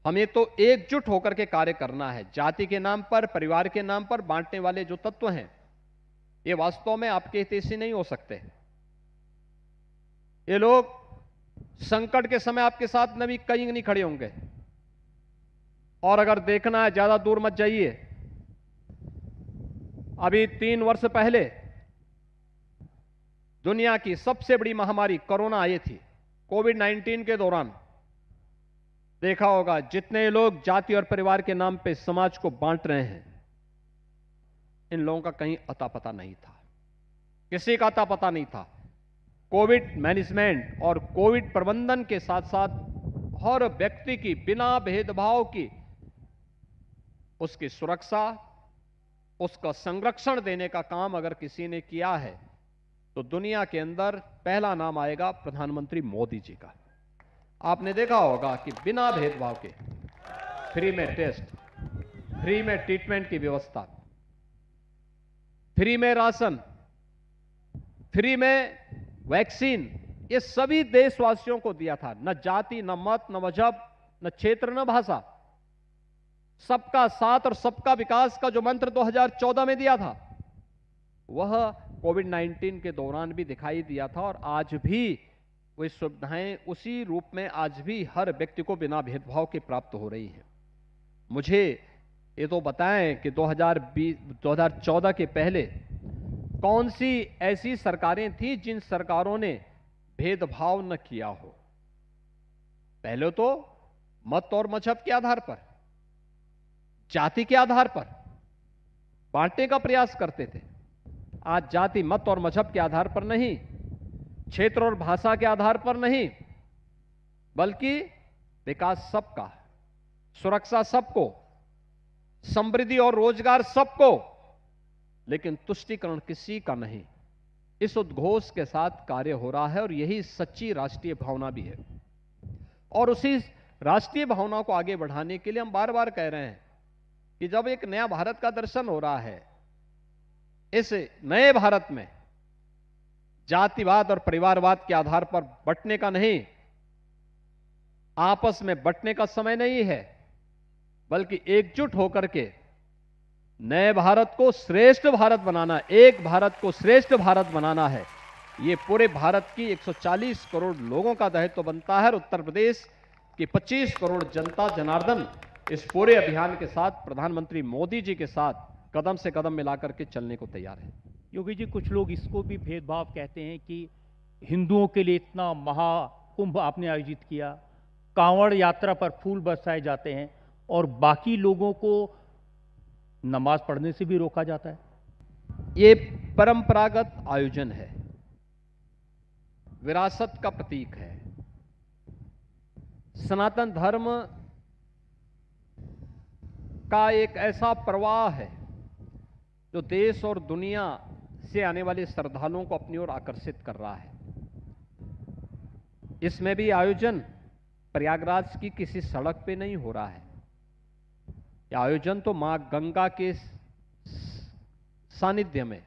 हमें तो एकजुट होकर के कार्य करना है। जाति के नाम पर, परिवार के नाम पर बांटने वाले जो तत्व हैं, ये वास्तव में आपके हितैषी नहीं हो सकते। ये लोग संकट के समय आपके साथ नभी कहीं नहीं खड़े होंगे। और अगर देखना है, ज्यादा दूर मत जाइए, अभी 3 वर्ष पहले दुनिया की सबसे बड़ी महामारी कोरोना आई थी। कोविड-19 के दौरान देखा होगा, जितने लोग जाति और परिवार के नाम पे समाज को बांट रहे हैं, इन लोगों का कहीं अता पता नहीं था, किसी का अता पता नहीं था। कोविड मैनेजमेंट और कोविड प्रबंधन के साथ साथ हर व्यक्ति की बिना भेदभाव की उसकी सुरक्षा, उसका संरक्षण देने का काम अगर किसी ने किया है तो दुनिया के अंदर पहला नाम आएगा प्रधानमंत्री मोदी जी का। आपने देखा होगा कि बिना भेदभाव के फ्री में टेस्ट, फ्री में ट्रीटमेंट की व्यवस्था, फ्री में राशन, फ्री में वैक्सीन, ये सभी देशवासियों को दिया था। न जाति, न मत, न मजहब, न क्षेत्र, न भाषा। सबका साथ और सबका विकास का जो मंत्र 2014 में दिया था, वह कोविड-19 के दौरान भी दिखाई दिया था और आज भी वही सुविधाएं उसी रूप में आज भी हर व्यक्ति को बिना भेदभाव के प्राप्त हो रही हैं। मुझे ये तो बताएं कि 2014 के पहले कौन सी ऐसी सरकारें थी जिन सरकारों ने भेदभाव न किया हो। पहले तो मत और मजहब के आधार पर, जाति के आधार पर बांटने का प्रयास करते थे। आज जाति, मत और मजहब के आधार पर नहीं, क्षेत्र और भाषा के आधार पर नहीं, बल्कि विकास सबका, सुरक्षा सबको, समृद्धि और रोजगार सबको, लेकिन तुष्टीकरण किसी का नहीं, इस उद्घोष के साथ कार्य हो रहा है। और यही सच्ची राष्ट्रीय भावना भी है। और उसी राष्ट्रीय भावना को आगे बढ़ाने के लिए हम बार बार कह रहे हैं कि जब एक नया भारत का दर्शन हो रहा है, इस नए भारत में जातिवाद और परिवारवाद के आधार पर बंटने का नहीं, आपस में बंटने का समय नहीं है, बल्कि एकजुट होकर के नए भारत को श्रेष्ठ भारत बनाना, एक भारत को श्रेष्ठ भारत बनाना है। ये पूरे भारत की 140 करोड़ लोगों का दायित्व बनता है और उत्तर प्रदेश की 25 करोड़ जनता जनार्दन इस पूरे अभियान के साथ प्रधानमंत्री मोदी जी के साथ कदम से कदम मिलाकर के चलने को तैयार है। योगी जी, कुछ लोग इसको भी भेदभाव कहते हैं कि हिंदुओं के लिए इतना महाकुंभ आपने आयोजित किया, कांवड़ यात्रा पर फूल बरसाए जाते हैं और बाकी लोगों को नमाज पढ़ने से भी रोका जाता है। ये परंपरागत आयोजन है, विरासत का प्रतीक है। सनातन धर्म का एक ऐसा प्रवाह है जो देश और दुनिया से आने वाले श्रद्धालुओं को अपनी ओर आकर्षित कर रहा है। इसमें भी आयोजन प्रयागराज की किसी सड़क पे नहीं हो रहा है। यह आयोजन तो मां गंगा के सानिध्य में,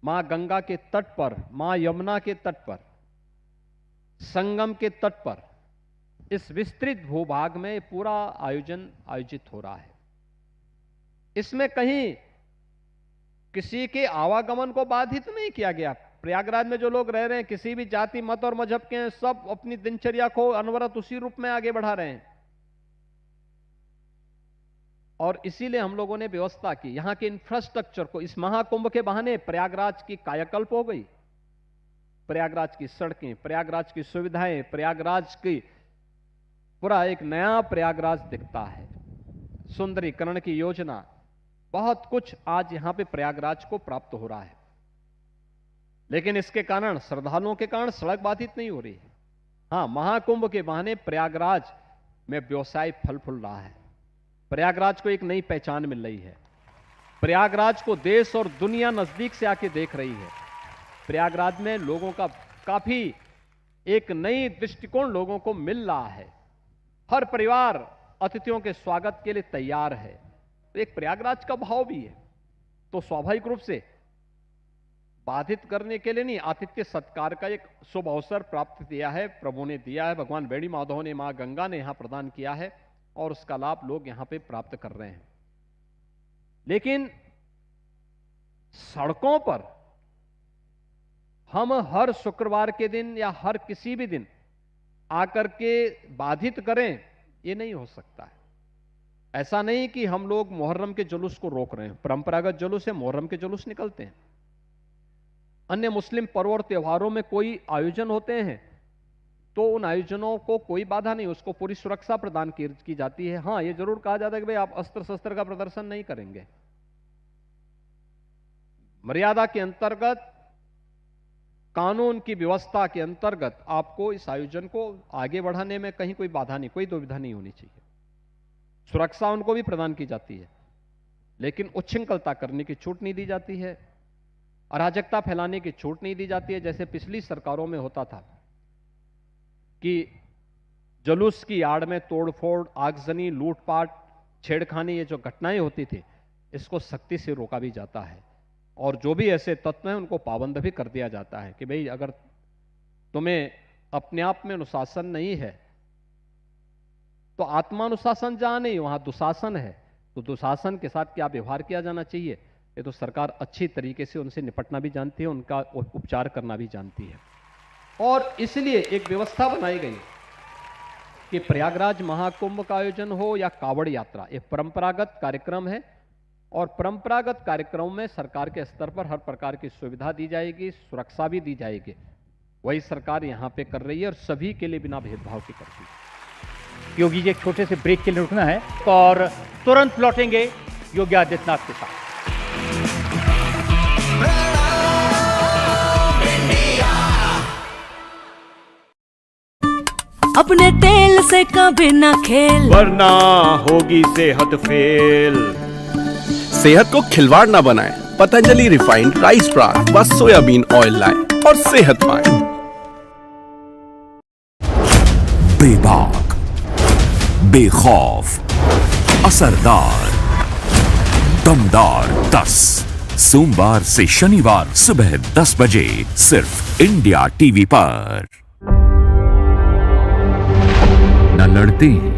मां गंगा के तट पर, मां यमुना के तट पर, संगम के तट पर, इस विस्तृत भूभाग में पूरा आयोजन आयोजित हो रहा है। इसमें कहीं किसी के आवागमन को बाधित नहीं किया गया। प्रयागराज में जो लोग रह रहे हैं, किसी भी जाति, मत और मजहब के हैं, सब अपनी दिनचर्या को अनवरत उसी रूप में आगे बढ़ा रहे हैं। और इसीलिए हम लोगों ने व्यवस्था की, यहां के इंफ्रास्ट्रक्चर को, इस महाकुंभ के बहाने प्रयागराज की कायाकल्प हो गई। प्रयागराज की सड़कें, प्रयागराज की सुविधाएं, प्रयागराज की पूरा एक नया प्रयागराज दिखता है। सुंदरीकरण की योजना, बहुत कुछ आज यहां पे प्रयागराज को प्राप्त हो रहा है। लेकिन इसके कारण, श्रद्धालुओं के कारण सड़क बाधित नहीं हो रही है। हां, महाकुंभ के बहाने प्रयागराज में व्यवसाय फल फूल रहा है। प्रयागराज को एक नई पहचान मिल रही है। प्रयागराज को देश और दुनिया नजदीक से आके देख रही है। प्रयागराज में लोगों का काफी एक नई दृष्टिकोण लोगों को मिल रहा है। हर परिवार अतिथियों के स्वागत के लिए तैयार है। तो एक प्रयागराज का भाव भी है। तो स्वाभाविक रूप से बाधित करने के लिए नहीं, आतिथ्य सत्कार का एक शुभ अवसर प्राप्त किया है, प्रभु ने दिया है, भगवान वेणी माधव ने, मां गंगा ने यहां प्रदान किया है और उसका लाभ लोग यहां पे प्राप्त कर रहे हैं। लेकिन सड़कों पर हम हर शुक्रवार के दिन या हर किसी भी दिन आकर के बाधित करें, ये नहीं हो सकता है। ऐसा नहीं कि हम लोग मुहर्रम के जुलूस को रोक रहे हैं। परंपरागत जुलूस है, मुहर्रम के जुलूस निकलते हैं। अन्य मुस्लिम पर्व और त्योहारों में कोई आयोजन होते हैं तो उन आयोजनों को कोई बाधा नहीं, उसको पूरी सुरक्षा प्रदान की जाती है। हां, ये जरूर कहा जाता है कि भाई आप अस्त्र शस्त्र का प्रदर्शन नहीं करेंगे। मर्यादा के अंतर्गत, कानून की व्यवस्था के अंतर्गत आपको इस आयोजन को आगे बढ़ाने में कहीं कोई बाधा नहीं, कोई दुविधा नहीं होनी चाहिए। सुरक्षा उनको भी प्रदान की जाती है, लेकिन उच्छृंखलता करने की छूट नहीं दी जाती है, अराजकता फैलाने की छूट नहीं दी जाती है। जैसे पिछली सरकारों में होता था कि जुलूस की आड़ में तोड़फोड़, आगजनी, लूटपाट, छेड़खानी, ये जो घटनाएं होती थी, इसको सख्ती से रोका भी जाता है। और जो भी ऐसे तत्व हैं उनको पाबंद भी कर दिया जाता है कि भाई अगर तुम्हें अपने आप में अनुशासन नहीं है तो आत्मानुशासन जहां नहीं वहां दुशासन है, तो दुशासन के साथ क्या व्यवहार किया जाना चाहिए, ये तो सरकार अच्छी तरीके से उनसे निपटना भी जानती है, उनका उपचार करना भी जानती है। और इसलिए एक व्यवस्था बनाई गई कि प्रयागराज महाकुंभ का आयोजन हो या कावड़ यात्रा, एक परंपरागत कार्यक्रम है और परंपरागत कार्यक्रम में सरकार के स्तर पर हर प्रकार की सुविधा दी जाएगी, सुरक्षा भी दी जाएगी। वही सरकार यहां पे कर रही है और सभी के लिए बिना भेदभाव के करती है। योगी जी एक छोटे से ब्रेक के लिए रुकना है और तुरंत लौटेंगे योगी आदित्यनाथ के साथ। अपने तेल से कभी ना खेल, वरना होगी सेहत फेल। सेहत को खिलवाड़ ना बनाएं, पतंजलि रिफाइंड राइस ब्रान व सोयाबीन ऑयल लाएं और सेहत पाएं। बेबाक, बेखौफ, असरदार, दमदार 10 सोमवार से शनिवार सुबह 10 बजे सिर्फ इंडिया टीवी पर। न लड़ते हैं,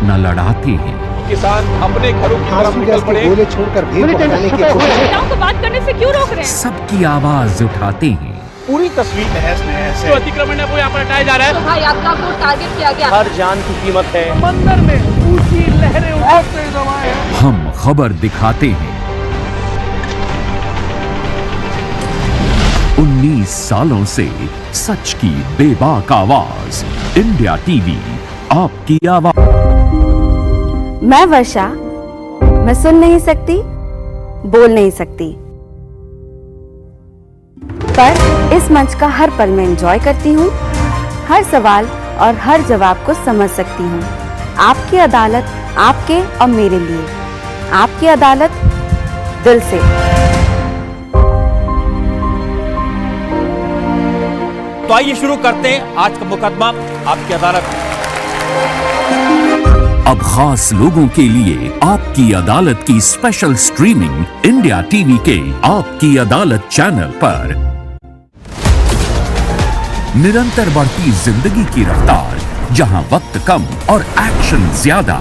न लड़ाते हैं। किसान अपने घरों की तरफ निकल पड़े, गोले छोड़कर भीड़ पकड़ने की कोशिश। महिलाओं को बात करने से क्यों रोक रहे हैं? सबकी आवाज उठाते हैं। पूरी तस्वीर तहस नहस है। अतिक्रमण है वो यहाँ पर हटाया जा रहा है। शोभा यात्रा को टारगेट किया गया। हर जान की कीमत है। मंदिर में ऊंची लहरें उठते जमाए। हम खबर दिखाते हैं। 19 सालों से सच की बेबाक आवाज, इंडिया टीवी, आपकी आवाज। मैं वर्षा, मैं सुन नहीं सकती, बोल नहीं सकती, पर इस मंच का हर पल में एंजॉय करती हूँ। हर सवाल और हर जवाब को समझ सकती हूँ। आपकी अदालत आपके और मेरे लिए, आपकी अदालत दिल से। तो आइए शुरू करते हैं आज का मुकदमा आपकी अदालत। अब खास लोगों के लिए आपकी अदालत की स्पेशल स्ट्रीमिंग इंडिया टीवी के आपकी अदालत चैनल पर। निरंतर बढ़ती जिंदगी की रफ्तार, जहां वक्त कम और एक्शन ज्यादा,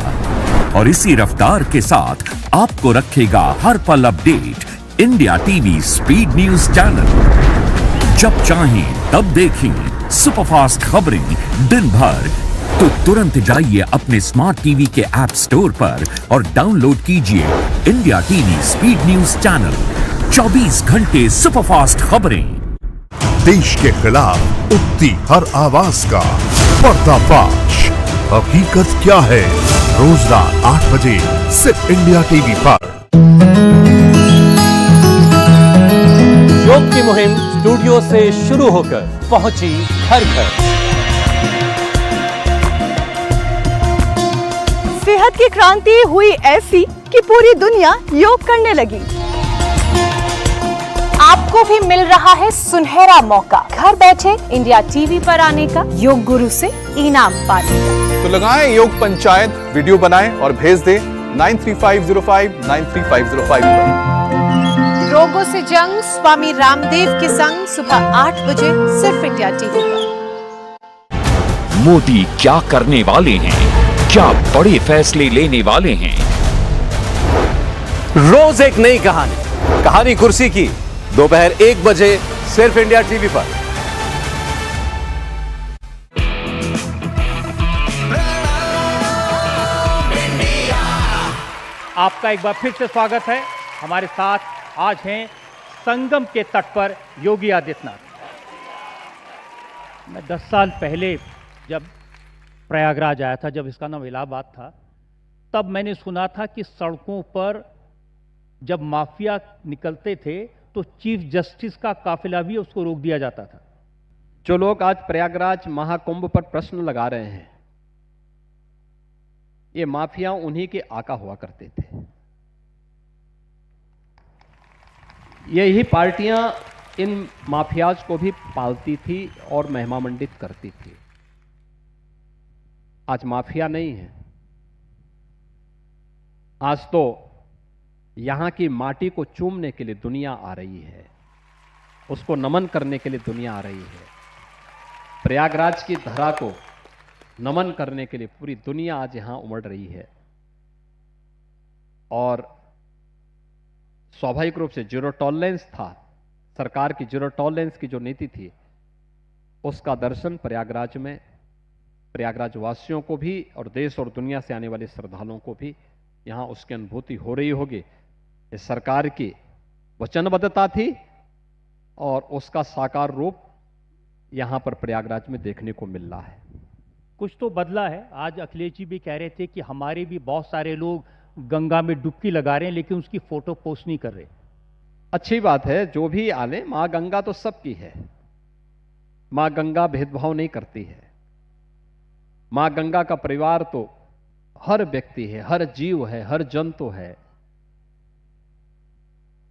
और इसी रफ्तार के साथ आपको रखेगा हर पल update India TV speed news channel. जब चाहें तब देखें सुपरफास्ट खबरें दिन भर, तो तुरंत जाइए अपने स्मार्ट टीवी के ऐप स्टोर पर और डाउनलोड कीजिए India TV speed news channel. 24 घंटे सुपरफास्ट खबरें। देश के खिलाफ उठती हर आवाज का पर्दाफाश, हकीकत क्या है, रोज रात 8 बजे सिर्फ इंडिया टीवी पर। योग की मुहिम स्टूडियो से शुरू होकर पहुंची घर घर। सेहत की क्रांति हुई ऐसी कि पूरी दुनिया योग करने लगी। आपको भी मिल रहा है सुनहरा मौका, घर बैठे इंडिया टीवी पर आने का, योग गुरु से इनाम पाने का। तो लगाएं योग पंचायत, वीडियो बनाएं और भेज दें 9350593505 पर। रोगों से जंग स्वामी रामदेव के संग सुबह 8 बजे सिर्फ इंडिया टीवी पर। मोदी क्या करने वाले हैं, क्या बड़े फैसले लेने वाले हैं। रोज एक नई कहानी, कहानी कुर्सी की, दोपहर 1 बजे सिर्फ इंडिया टीवी पर। आपका एक बार फिर से स्वागत है। हमारे साथ आज हैं संगम के तट पर योगी आदित्यनाथ। मैं 10 साल पहले जब प्रयागराज आया था, जब इसका नाम इलाहाबाद था, तब मैंने सुना था कि सड़कों पर जब माफिया निकलते थे तो चीफ जस्टिस का काफिला भी उसको रोक दिया जाता था। जो लोग आज प्रयागराज महाकुंभ पर प्रश्न लगा रहे हैं, ये माफिया उन्हीं के आका हुआ करते थे। यही पार्टियां इन माफियाज को भी पालती थी और महिमामंडित करती थी। आज माफिया नहीं है। आज तो यहां की माटी को चूमने के लिए दुनिया आ रही है, उसको नमन करने के लिए दुनिया आ रही है। प्रयागराज की धरा को नमन करने के लिए पूरी दुनिया आज यहां उमड़ रही है। और स्वाभाविक रूप से जीरो टॉलरेंस था, सरकार की जीरो टॉलरेंस की जो नीति थी, उसका दर्शन प्रयागराज में प्रयागराज वासियों को भी और देश और दुनिया से आने वाले श्रद्धालुओं को भी यहां उसकी अनुभूति हो रही होगी। ये सरकार की वचनबद्धता थी और उसका साकार रूप यहां पर प्रयागराज में देखने को मिल रहा है। कुछ तो बदला है। आज अखिलेश जी भी कह रहे थे कि हमारे भी बहुत सारे लोग गंगा में डुबकी लगा रहे हैं लेकिन उसकी फोटो पोस्ट नहीं कर रहे। अच्छी बात है, जो भी आले, मां गंगा तो सबकी है। मां गंगा भेदभाव नहीं करती है। मां गंगा का परिवार तो हर व्यक्ति है, हर जीव है, हर जंतु है।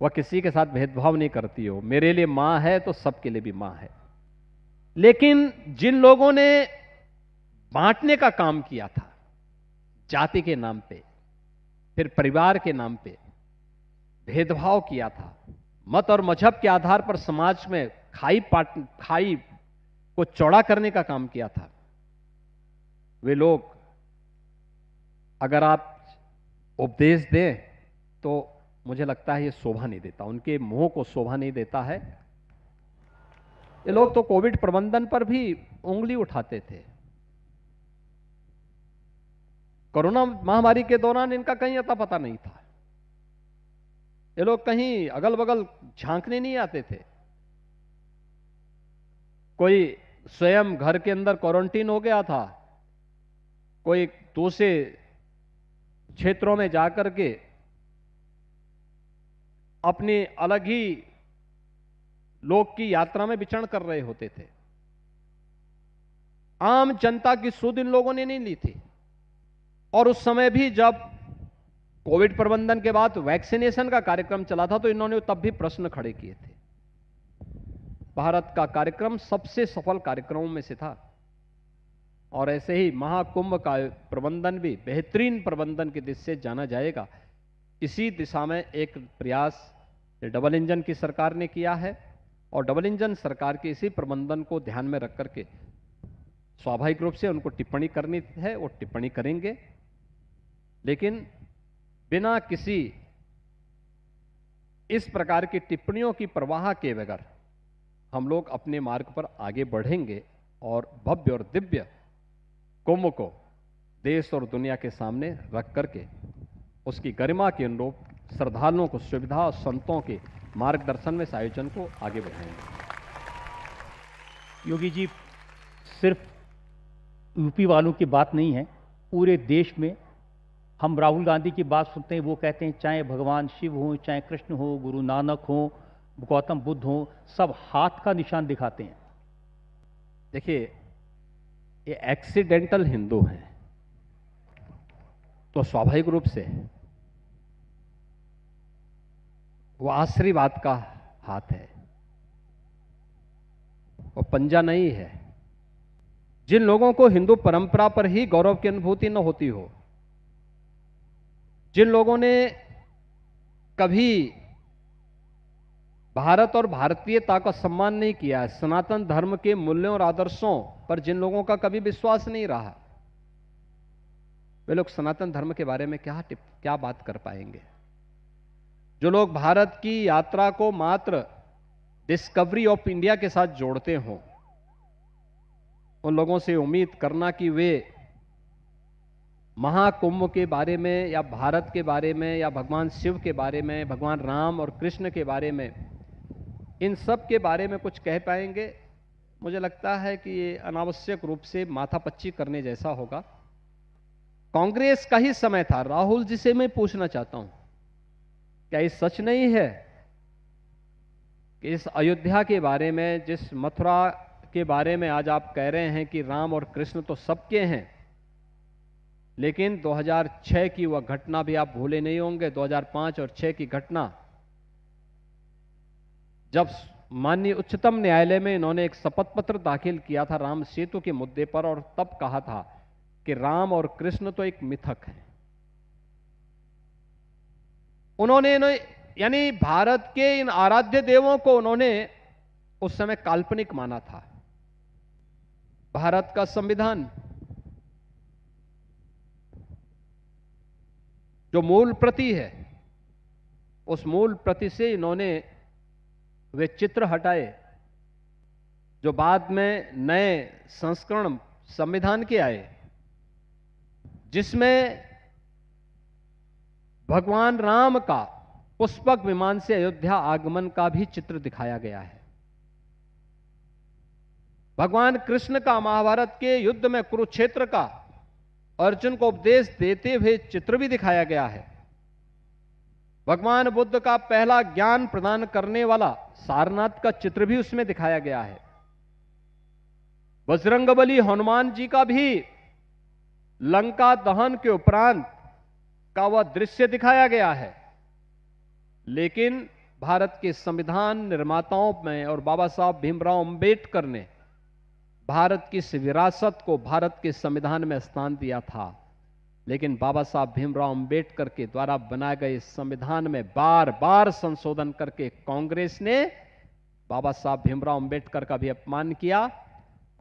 वह किसी के साथ भेदभाव नहीं करती हो। मेरे लिए मां है तो सबके लिए भी मां है। लेकिन जिन लोगों ने बांटने का काम किया था, जाति के नाम पे, फिर परिवार के नाम पे भेदभाव किया था, मत और मजहब के आधार पर समाज में खाई को चौड़ा करने का काम किया था, वे लोग अगर आप उपदेश दें तो मुझे लगता है ये शोभा नहीं देता, उनके मुंह को शोभा नहीं देता है। ये लोग तो कोविड प्रबंधन पर भी उंगली उठाते थे। कोरोना महामारी के दौरान इनका कहीं अता पता नहीं था। ये लोग कहीं अगल बगल झांकने नहीं आते थे। कोई स्वयं घर के अंदर क्वारंटीन हो गया था, कोई दूसरे क्षेत्रों में जाकर के अपनी अलग ही लोक की यात्रा में विचरण कर रहे होते थे। आम जनता की सुध इन लोगों ने नहीं ली थी। और उस समय भी जब कोविड प्रबंधन के बाद वैक्सीनेशन का कार्यक्रम चला था तो इन्होंने तब भी प्रश्न खड़े किए थे। भारत का कार्यक्रम सबसे सफल कार्यक्रमों में से था और ऐसे ही महाकुंभ का प्रबंधन भी बेहतरीन प्रबंधन की दिशा से जाना जाएगा। इसी दिशा में एक प्रयास डबल इंजन की सरकार ने किया है और डबल इंजन सरकार के इसी प्रबंधन को ध्यान में रख करके स्वाभाविक रूप से उनको टिप्पणी करनी है, वो टिप्पणी करेंगे, लेकिन बिना किसी इस प्रकार की टिप्पणियों की परवाह के बगैर हम लोग अपने मार्ग पर आगे बढ़ेंगे और भव्य और दिव्य कुंभ को देश और दुनिया के सामने रख करके उसकी गरिमा के अनुरूप श्रद्धालुओं को सुविधा और संतों के मार्गदर्शन में इस आयोजन को आगे बढ़ाएंगे। योगी जी, सिर्फ यूपी वालों की बात नहीं है, पूरे देश में हम राहुल गांधी की बात सुनते हैं, वो कहते हैं चाहे भगवान शिव हो, चाहे कृष्ण हो, गुरु नानक हो, गौतम बुद्ध हो, सब हाथ का निशान दिखाते हैं। देखिए, ये एक्सीडेंटल हिंदू हैं तो स्वाभाविक रूप से वो आशीर्वाद का हाथ है, वो पंजा नहीं है। जिन लोगों को हिंदू परंपरा पर ही गौरव की अनुभूति न होती हो, जिन लोगों ने कभी भारत और भारतीयता का सम्मान नहीं किया है, सनातन धर्म के मूल्यों और आदर्शों पर जिन लोगों का कभी विश्वास नहीं रहा, वे लोग सनातन धर्म के बारे में क्या बात कर पाएंगे। जो लोग भारत की यात्रा को मात्र डिस्कवरी ऑफ इंडिया के साथ जोड़ते हों, उन लोगों से उम्मीद करना कि वे महाकुंभ के बारे में या भारत के बारे में या भगवान शिव के बारे में, भगवान राम और कृष्ण के बारे में, इन सब के बारे में कुछ कह पाएंगे, मुझे लगता है कि ये अनावश्यक रूप से माथापच्ची करने जैसा होगा। कांग्रेस का ही समय था। राहुल जी से मैं पूछना चाहता हूं, क्या ये सच नहीं है कि इस अयोध्या के बारे में, जिस मथुरा के बारे में आज आप कह रहे हैं कि राम और कृष्ण तो सबके हैं, लेकिन 2006 की वह घटना भी आप भूले नहीं होंगे। 2005 और 6 की घटना, जब माननीय उच्चतम न्यायालय में इन्होंने एक शपथ पत्र दाखिल किया था राम सेतु के मुद्दे पर और तब कहा था कि राम और कृष्ण तो एक मिथक है। उन्होंने यानी भारत के इन आराध्य देवों को उन्होंने उस समय काल्पनिक माना था। भारत का संविधान जो मूल प्रति है, उस मूल प्रति से इन्होंने वे चित्र हटाए जो बाद में नए संस्करण संविधान के आए, जिसमें भगवान राम का पुष्पक विमान से अयोध्या आगमन का भी चित्र दिखाया गया है। भगवान कृष्ण का महाभारत के युद्ध में कुरुक्षेत्र का अर्जुन को उपदेश देते हुए चित्र भी दिखाया गया है। भगवान बुद्ध का पहला ज्ञान प्रदान करने वाला सारनाथ का चित्र भी उसमें दिखाया गया है। बजरंगबली हनुमान जी का भी लंका दहन के उपरांत का वह दृश्य दिखाया गया है। लेकिन भारत के संविधान निर्माताओं में और बाबा साहब भीमराव अंबेडकर ने भारत की इस विरासत को भारत के संविधान में स्थान दिया था। लेकिन बाबा साहब भीमराव अंबेडकर के द्वारा बनाए गए इस संविधान में बार बार संशोधन करके कांग्रेस ने बाबा साहब भीमराव अंबेडकर का भी अपमान किया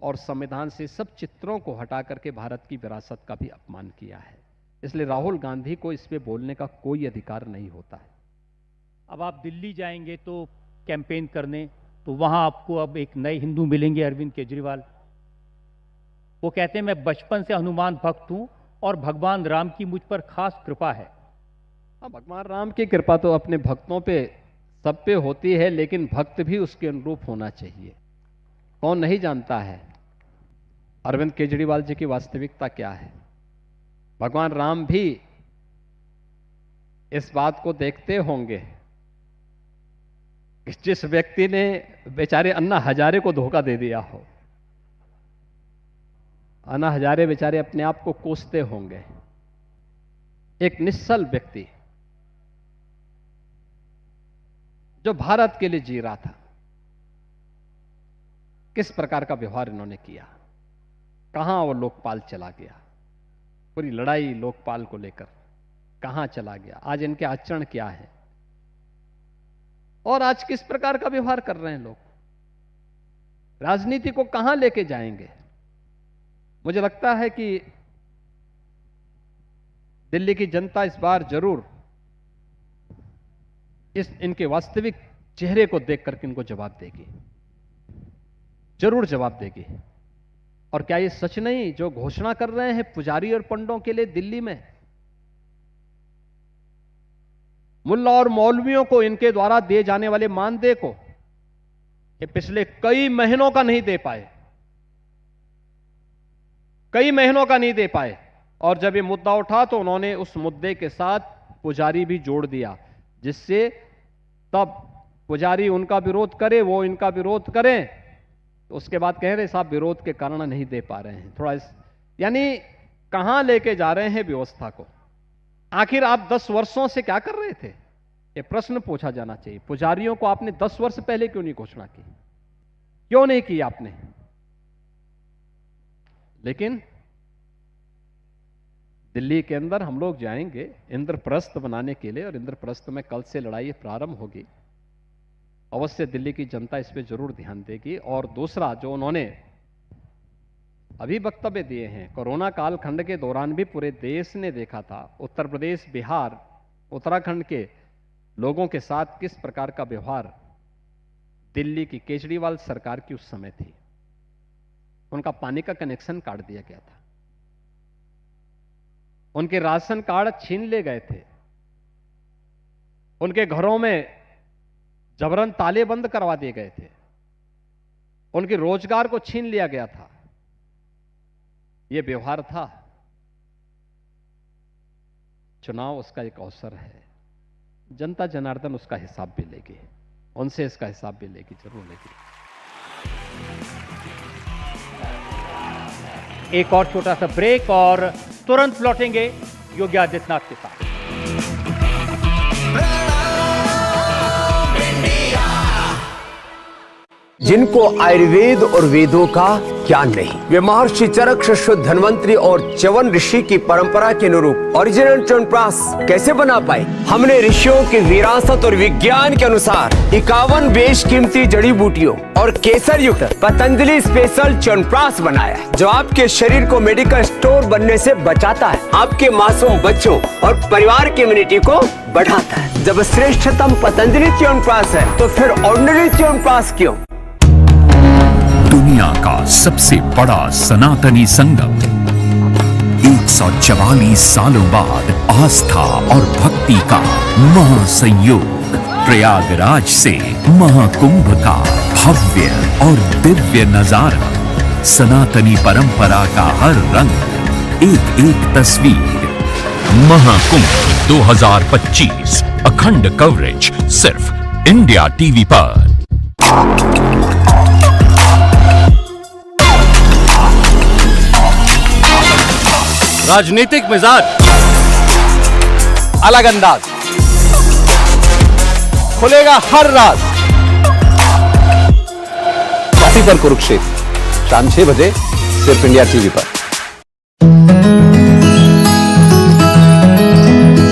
और संविधान से सब चित्रों को हटा करके भारत की विरासत का भी अपमान किया है। इसलिए राहुल गांधी को इस पे बोलने का कोई अधिकार नहीं होता है। अब आप दिल्ली जाएंगे तो कैंपेन करने, तो वहां आपको अब एक नए हिंदू मिलेंगे, अरविंद केजरीवाल। वो कहते हैं मैं बचपन से हनुमान भक्त हूं और भगवान राम की मुझ पर खास कृपा है। हाँ, भगवान राम की कृपा तो अपने भक्तों पे सब पे होती है, लेकिन भक्त भी उसके अनुरूप होना चाहिए। कौन नहीं जानता है अरविंद केजरीवाल जी की वास्तविकता क्या है। भगवान राम भी इस बात को देखते होंगे कि जिस व्यक्ति ने बेचारे अन्ना हजारे को धोखा दे दिया हो, अन्ना हजारे बेचारे अपने आप को कोसते होंगे। एक निश्चल व्यक्ति जो भारत के लिए जी रहा था, किस प्रकार का व्यवहार इन्होंने किया, कहां वो लोकपाल चला गया, पूरी लड़ाई लोकपाल को लेकर कहां चला गया, आज इनके आचरण क्या है और आज किस प्रकार का व्यवहार कर रहे हैं लोग, राजनीति को कहां लेके जाएंगे। मुझे लगता है कि दिल्ली की जनता इस बार जरूर इनके वास्तविक चेहरे को देख करके इनको जवाब देगी, जरूर जवाब देगी। और क्या ये सच नहीं जो घोषणा कर रहे हैं पुजारी और पंडों के लिए दिल्ली में, मुल्ला और मौलवियों को इनके द्वारा दिए जाने वाले मानदेय को ये पिछले कई महीनों का नहीं दे पाए, कई महीनों का नहीं दे पाए। और जब ये मुद्दा उठा तो उन्होंने उस मुद्दे के साथ पुजारी भी जोड़ दिया, जिससे तब पुजारी उनका विरोध करे, वो इनका विरोध करें, तो उसके बाद कह रहे साहब विरोध के कारण नहीं दे पा रहे हैं। थोड़ा यानी कहां लेके जा रहे हैं व्यवस्था को। आखिर आप 10 वर्षों से क्या कर रहे थे, ये प्रश्न पूछा जाना चाहिए। पुजारियों को आपने 10 वर्ष पहले क्यों नहीं घोषणा की, क्यों नहीं की आपने। लेकिन दिल्ली के अंदर हम लोग जाएंगे इंद्रप्रस्थ बनाने के लिए, और इंद्रप्रस्थ में कल से लड़ाई प्रारंभ होगी। अवश्य दिल्ली की जनता इस पे जरूर ध्यान देगी। और दूसरा जो उन्होंने अभी वक्तव्य दिए हैं, कोरोना कालखंड के दौरान भी पूरे देश ने देखा था उत्तर प्रदेश, बिहार, उत्तराखंड के लोगों के साथ किस प्रकार का व्यवहार दिल्ली की केजरीवाल सरकार की उस समय थी। उनका पानी का कनेक्शन काट दिया गया था, उनके राशन कार्ड छीन ले गए थे, उनके घरों में जबरन ताले बंद करवा दिए गए थे, उनके रोजगार को छीन लिया गया था। यह व्यवहार था। चुनाव उसका एक अवसर है, जनता जनार्दन उसका हिसाब भी लेगी, उनसे इसका हिसाब भी लेगी, जरूर लेगी। एक और छोटा सा ब्रेक और तुरंत लौटेंगे योगी आदित्यनाथ के साथ। जिनको आयुर्वेद और वेदों का ज्ञान नहीं, वे महर्षि चरक, शुद्ध धन्वंतरी और च्यवन ऋषि की परंपरा के अनुरूप ओरिजिनल च्यवनप्राश कैसे बना पाए? हमने ऋषियों की विरासत और विज्ञान के अनुसार 51 बेशकीमती जड़ी बूटियों और केसर युक्त पतंजलि स्पेशल च्यवनप्राश बनाया है, जो आपके शरीर को मेडिकल स्टोर बनने से बचाता है, आपके मासूम बच्चों और परिवार की इम्यूनिटी को बढ़ाता है। जब श्रेष्ठतम पतंजलि च्यवनप्राश है तो फिर ऑर्डिनरी च्यवनप्राश क्यों? दुनिया का सबसे बड़ा सनातनी संगम 144 सालों बाद आस्था और भक्ति का महासंयोग, प्रयागराज से महाकुंभ का भव्य और दिव्य नजारा, सनातनी परंपरा का हर रंग, एक एक तस्वीर। महाकुंभ 2025 अखंड कवरेज सिर्फ इंडिया टीवी पर। राजनीतिक मिजाज, अलग अंदाज, खुलेगा हर राज। काशी पर कुरुक्षेत्र, शाम 6 बजे सिर्फ इंडिया टीवी पर।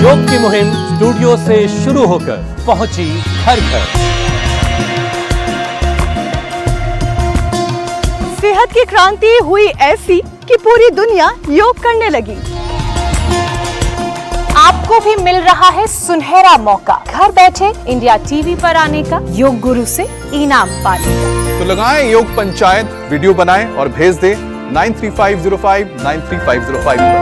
योग की मुहिम स्टूडियो से शुरू होकर पहुंची घर घर। सेहत की क्रांति हुई ऐसी कि पूरी दुनिया योग करने लगी। आपको भी मिल रहा है सुनहरा मौका, घर बैठे इंडिया टीवी पर आने का, योग गुरु से इनाम पाने का। तो लगाएं योग पंचायत, वीडियो बनाएं और भेज दें 9350593505 पर।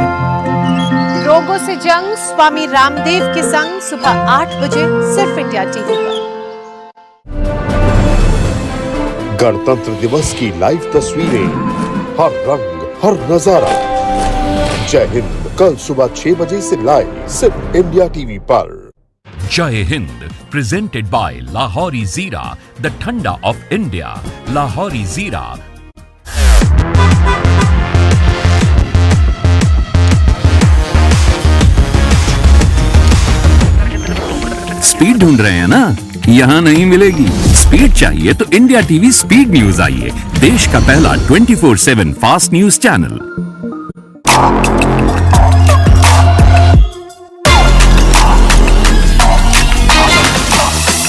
रोगों से जंग स्वामी रामदेव के संग सुबह 8 बजे सिर्फ इंडिया टीवी पर। गणतंत्र दिवस की लाइव तस्वीरें, हर रंग, हर नजारा। जय हिंद कल सुबह 6 बजे से लाइव सिर्फ इंडिया टीवी पर। जय हिंद प्रेजेंटेड बाय लाहौरी जीरा, द ठंडा ऑफ इंडिया। लाहौरी जीरा। स्पीड ढूंढ रहे हैं ना? यहाँ नहीं मिलेगी। स्पीड चाहिए तो इंडिया टीवी स्पीड न्यूज आइए, देश का पहला 24/7 फास्ट न्यूज चैनल।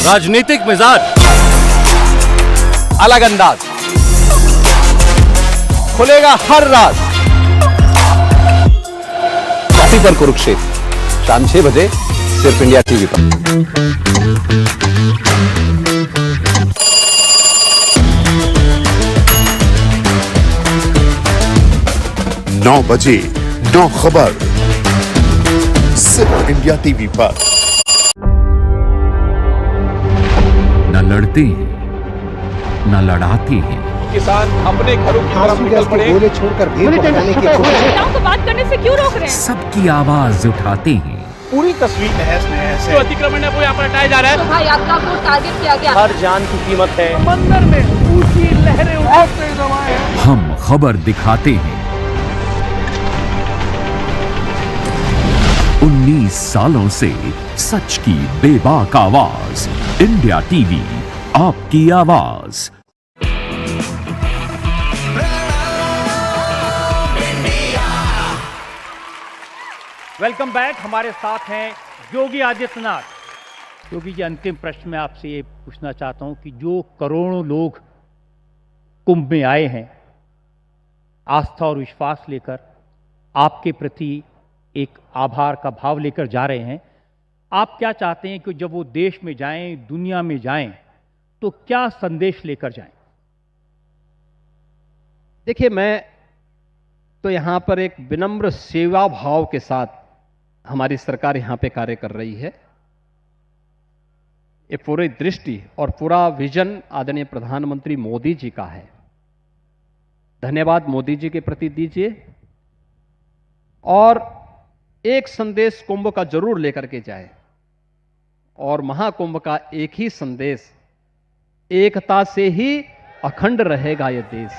राजनीतिक मिजाज, अलग अंदाज, खुलेगा हर राज। काशी पर कुरुक्षेत्र, शाम 6 बजे सिर्फ इंडिया टीवी पर। 9 बजे 9 खबर सिर्फ इंडिया टीवी पर। न लड़ते हैं, न लड़ाते हैं। किसान अपने घरों की तरफ निकल पड़े, गोले छोड़कर भीड़ पहुंचाने की कोशिश। को बात करने से क्यों रोक रहे हैं? सबकी आवाज उठाते हैं। पूरी तस्वीर तहस नहस है। अतिक्रमण है वो यहाँ पर हटाया जा रहा है। शोभा यात्रा को टारगेट किया गया। हर जान की कीमत है। मंदिर में ऊंची लहरें उठते जमाए। हम खबर दिखाते हैं। 19 सालों से सच की बेबाक आवाज, इंडिया टीवी, आपकी आवाज। Welcome back. हमारे साथ हैं योगी आदित्यनाथ। योगी जी, अंतिम प्रश्न में आपसे ये पूछना चाहता हूं कि जो करोड़ों लोग कुंभ में आए हैं आस्था और विश्वास लेकर, आपके प्रति एक आभार का भाव लेकर जा रहे हैं, आप क्या चाहते हैं कि जब वो देश में जाएं, दुनिया में जाएं, तो क्या संदेश लेकर जाएं? देखिए, मैं तो यहाँ पर एक विनम्र सेवा भाव के साथ हमारी सरकार यहाँ पे कार्य कर रही है। ये पूरी दृष्टि और पूरा विजन आदरणीय प्रधानमंत्री मोदी जी का है। धन्यवाद मोदी जी के प्रति दीजिए और एक संदेश कुंभ का जरूर लेकर के जाए। और महाकुंभ का एक ही संदेश, एकता से ही अखंड रहेगा ये देश,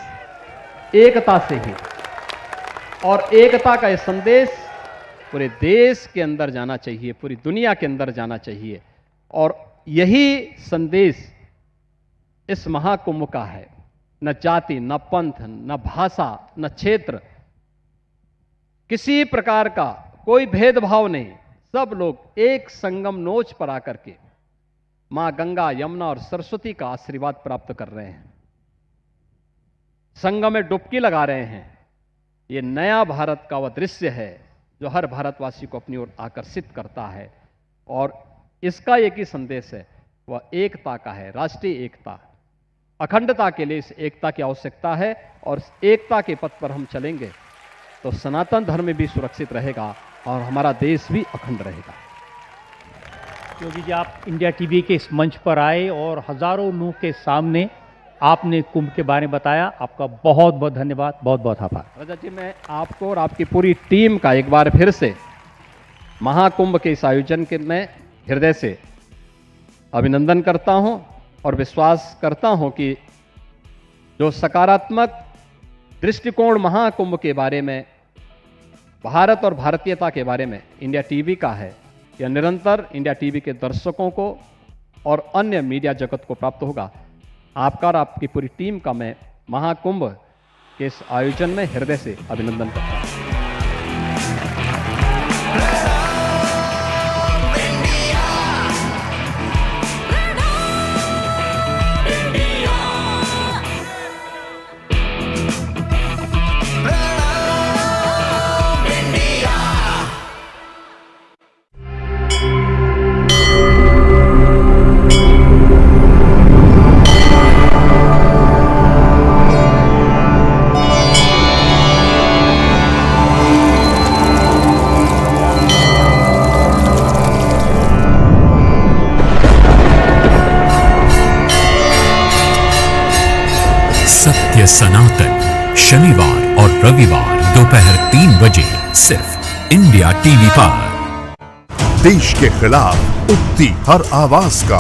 एकता से ही। और एकता का ये संदेश पूरे देश के अंदर जाना चाहिए, पूरी दुनिया के अंदर जाना चाहिए। और यही संदेश इस महाकुंभ का है। न जाति, न पंथ, न भाषा, न क्षेत्र, किसी प्रकार का कोई भेदभाव नहीं। सब लोग एक संगम नोच पर आकर के मां गंगा, यमुना और सरस्वती का आशीर्वाद प्राप्त कर रहे हैं, संगम में डुबकी लगा रहे हैं। ये नया भारत का वह दृश्य है जो हर भारतवासी को अपनी ओर आकर्षित करता है, और इसका एक ही संदेश है, वह एकता का है, राष्ट्रीय एकता। अखंडता के लिए इस एकता की आवश्यकता है, और एकता के पथ पर हम चलेंगे तो सनातन धर्म भी सुरक्षित रहेगा और हमारा देश भी अखंड रहेगा। योगी जी, आप इंडिया टीवी के इस मंच पर आए और हजारों लोगों के सामने आपने कुंभ के बारे में बताया। आपका बहुत बहुत धन्यवाद, बहुत बहुत आभार। रजत जी, मैं आपको और आपकी पूरी टीम का एक बार फिर से महाकुंभ के इस आयोजन के मैं हृदय से अभिनंदन करता हूं और विश्वास करता हूं कि जो सकारात्मक दृष्टिकोण महाकुंभ के बारे में, भारत और भारतीयता के बारे में इंडिया टीवी का है, यह निरंतर इंडिया टीवी के दर्शकों को और अन्य मीडिया जगत को प्राप्त होगा। आपका और आपकी पूरी टीम का मैं महाकुंभ के इस आयोजन में हृदय से अभिनंदन करता हूं। सत्य सनातन, शनिवार और रविवार दोपहर 3 बजे सिर्फ इंडिया टीवी पर। देश के खिलाफ उठती हर आवाज का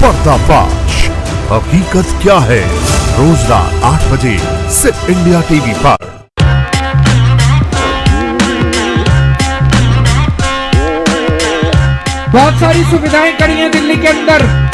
पर्दाफाश, हकीकत क्या है, रोज रात 8 बजे सिर्फ इंडिया टीवी पर। बहुत सारी सुविधाएं करी हैं दिल्ली के अंदर।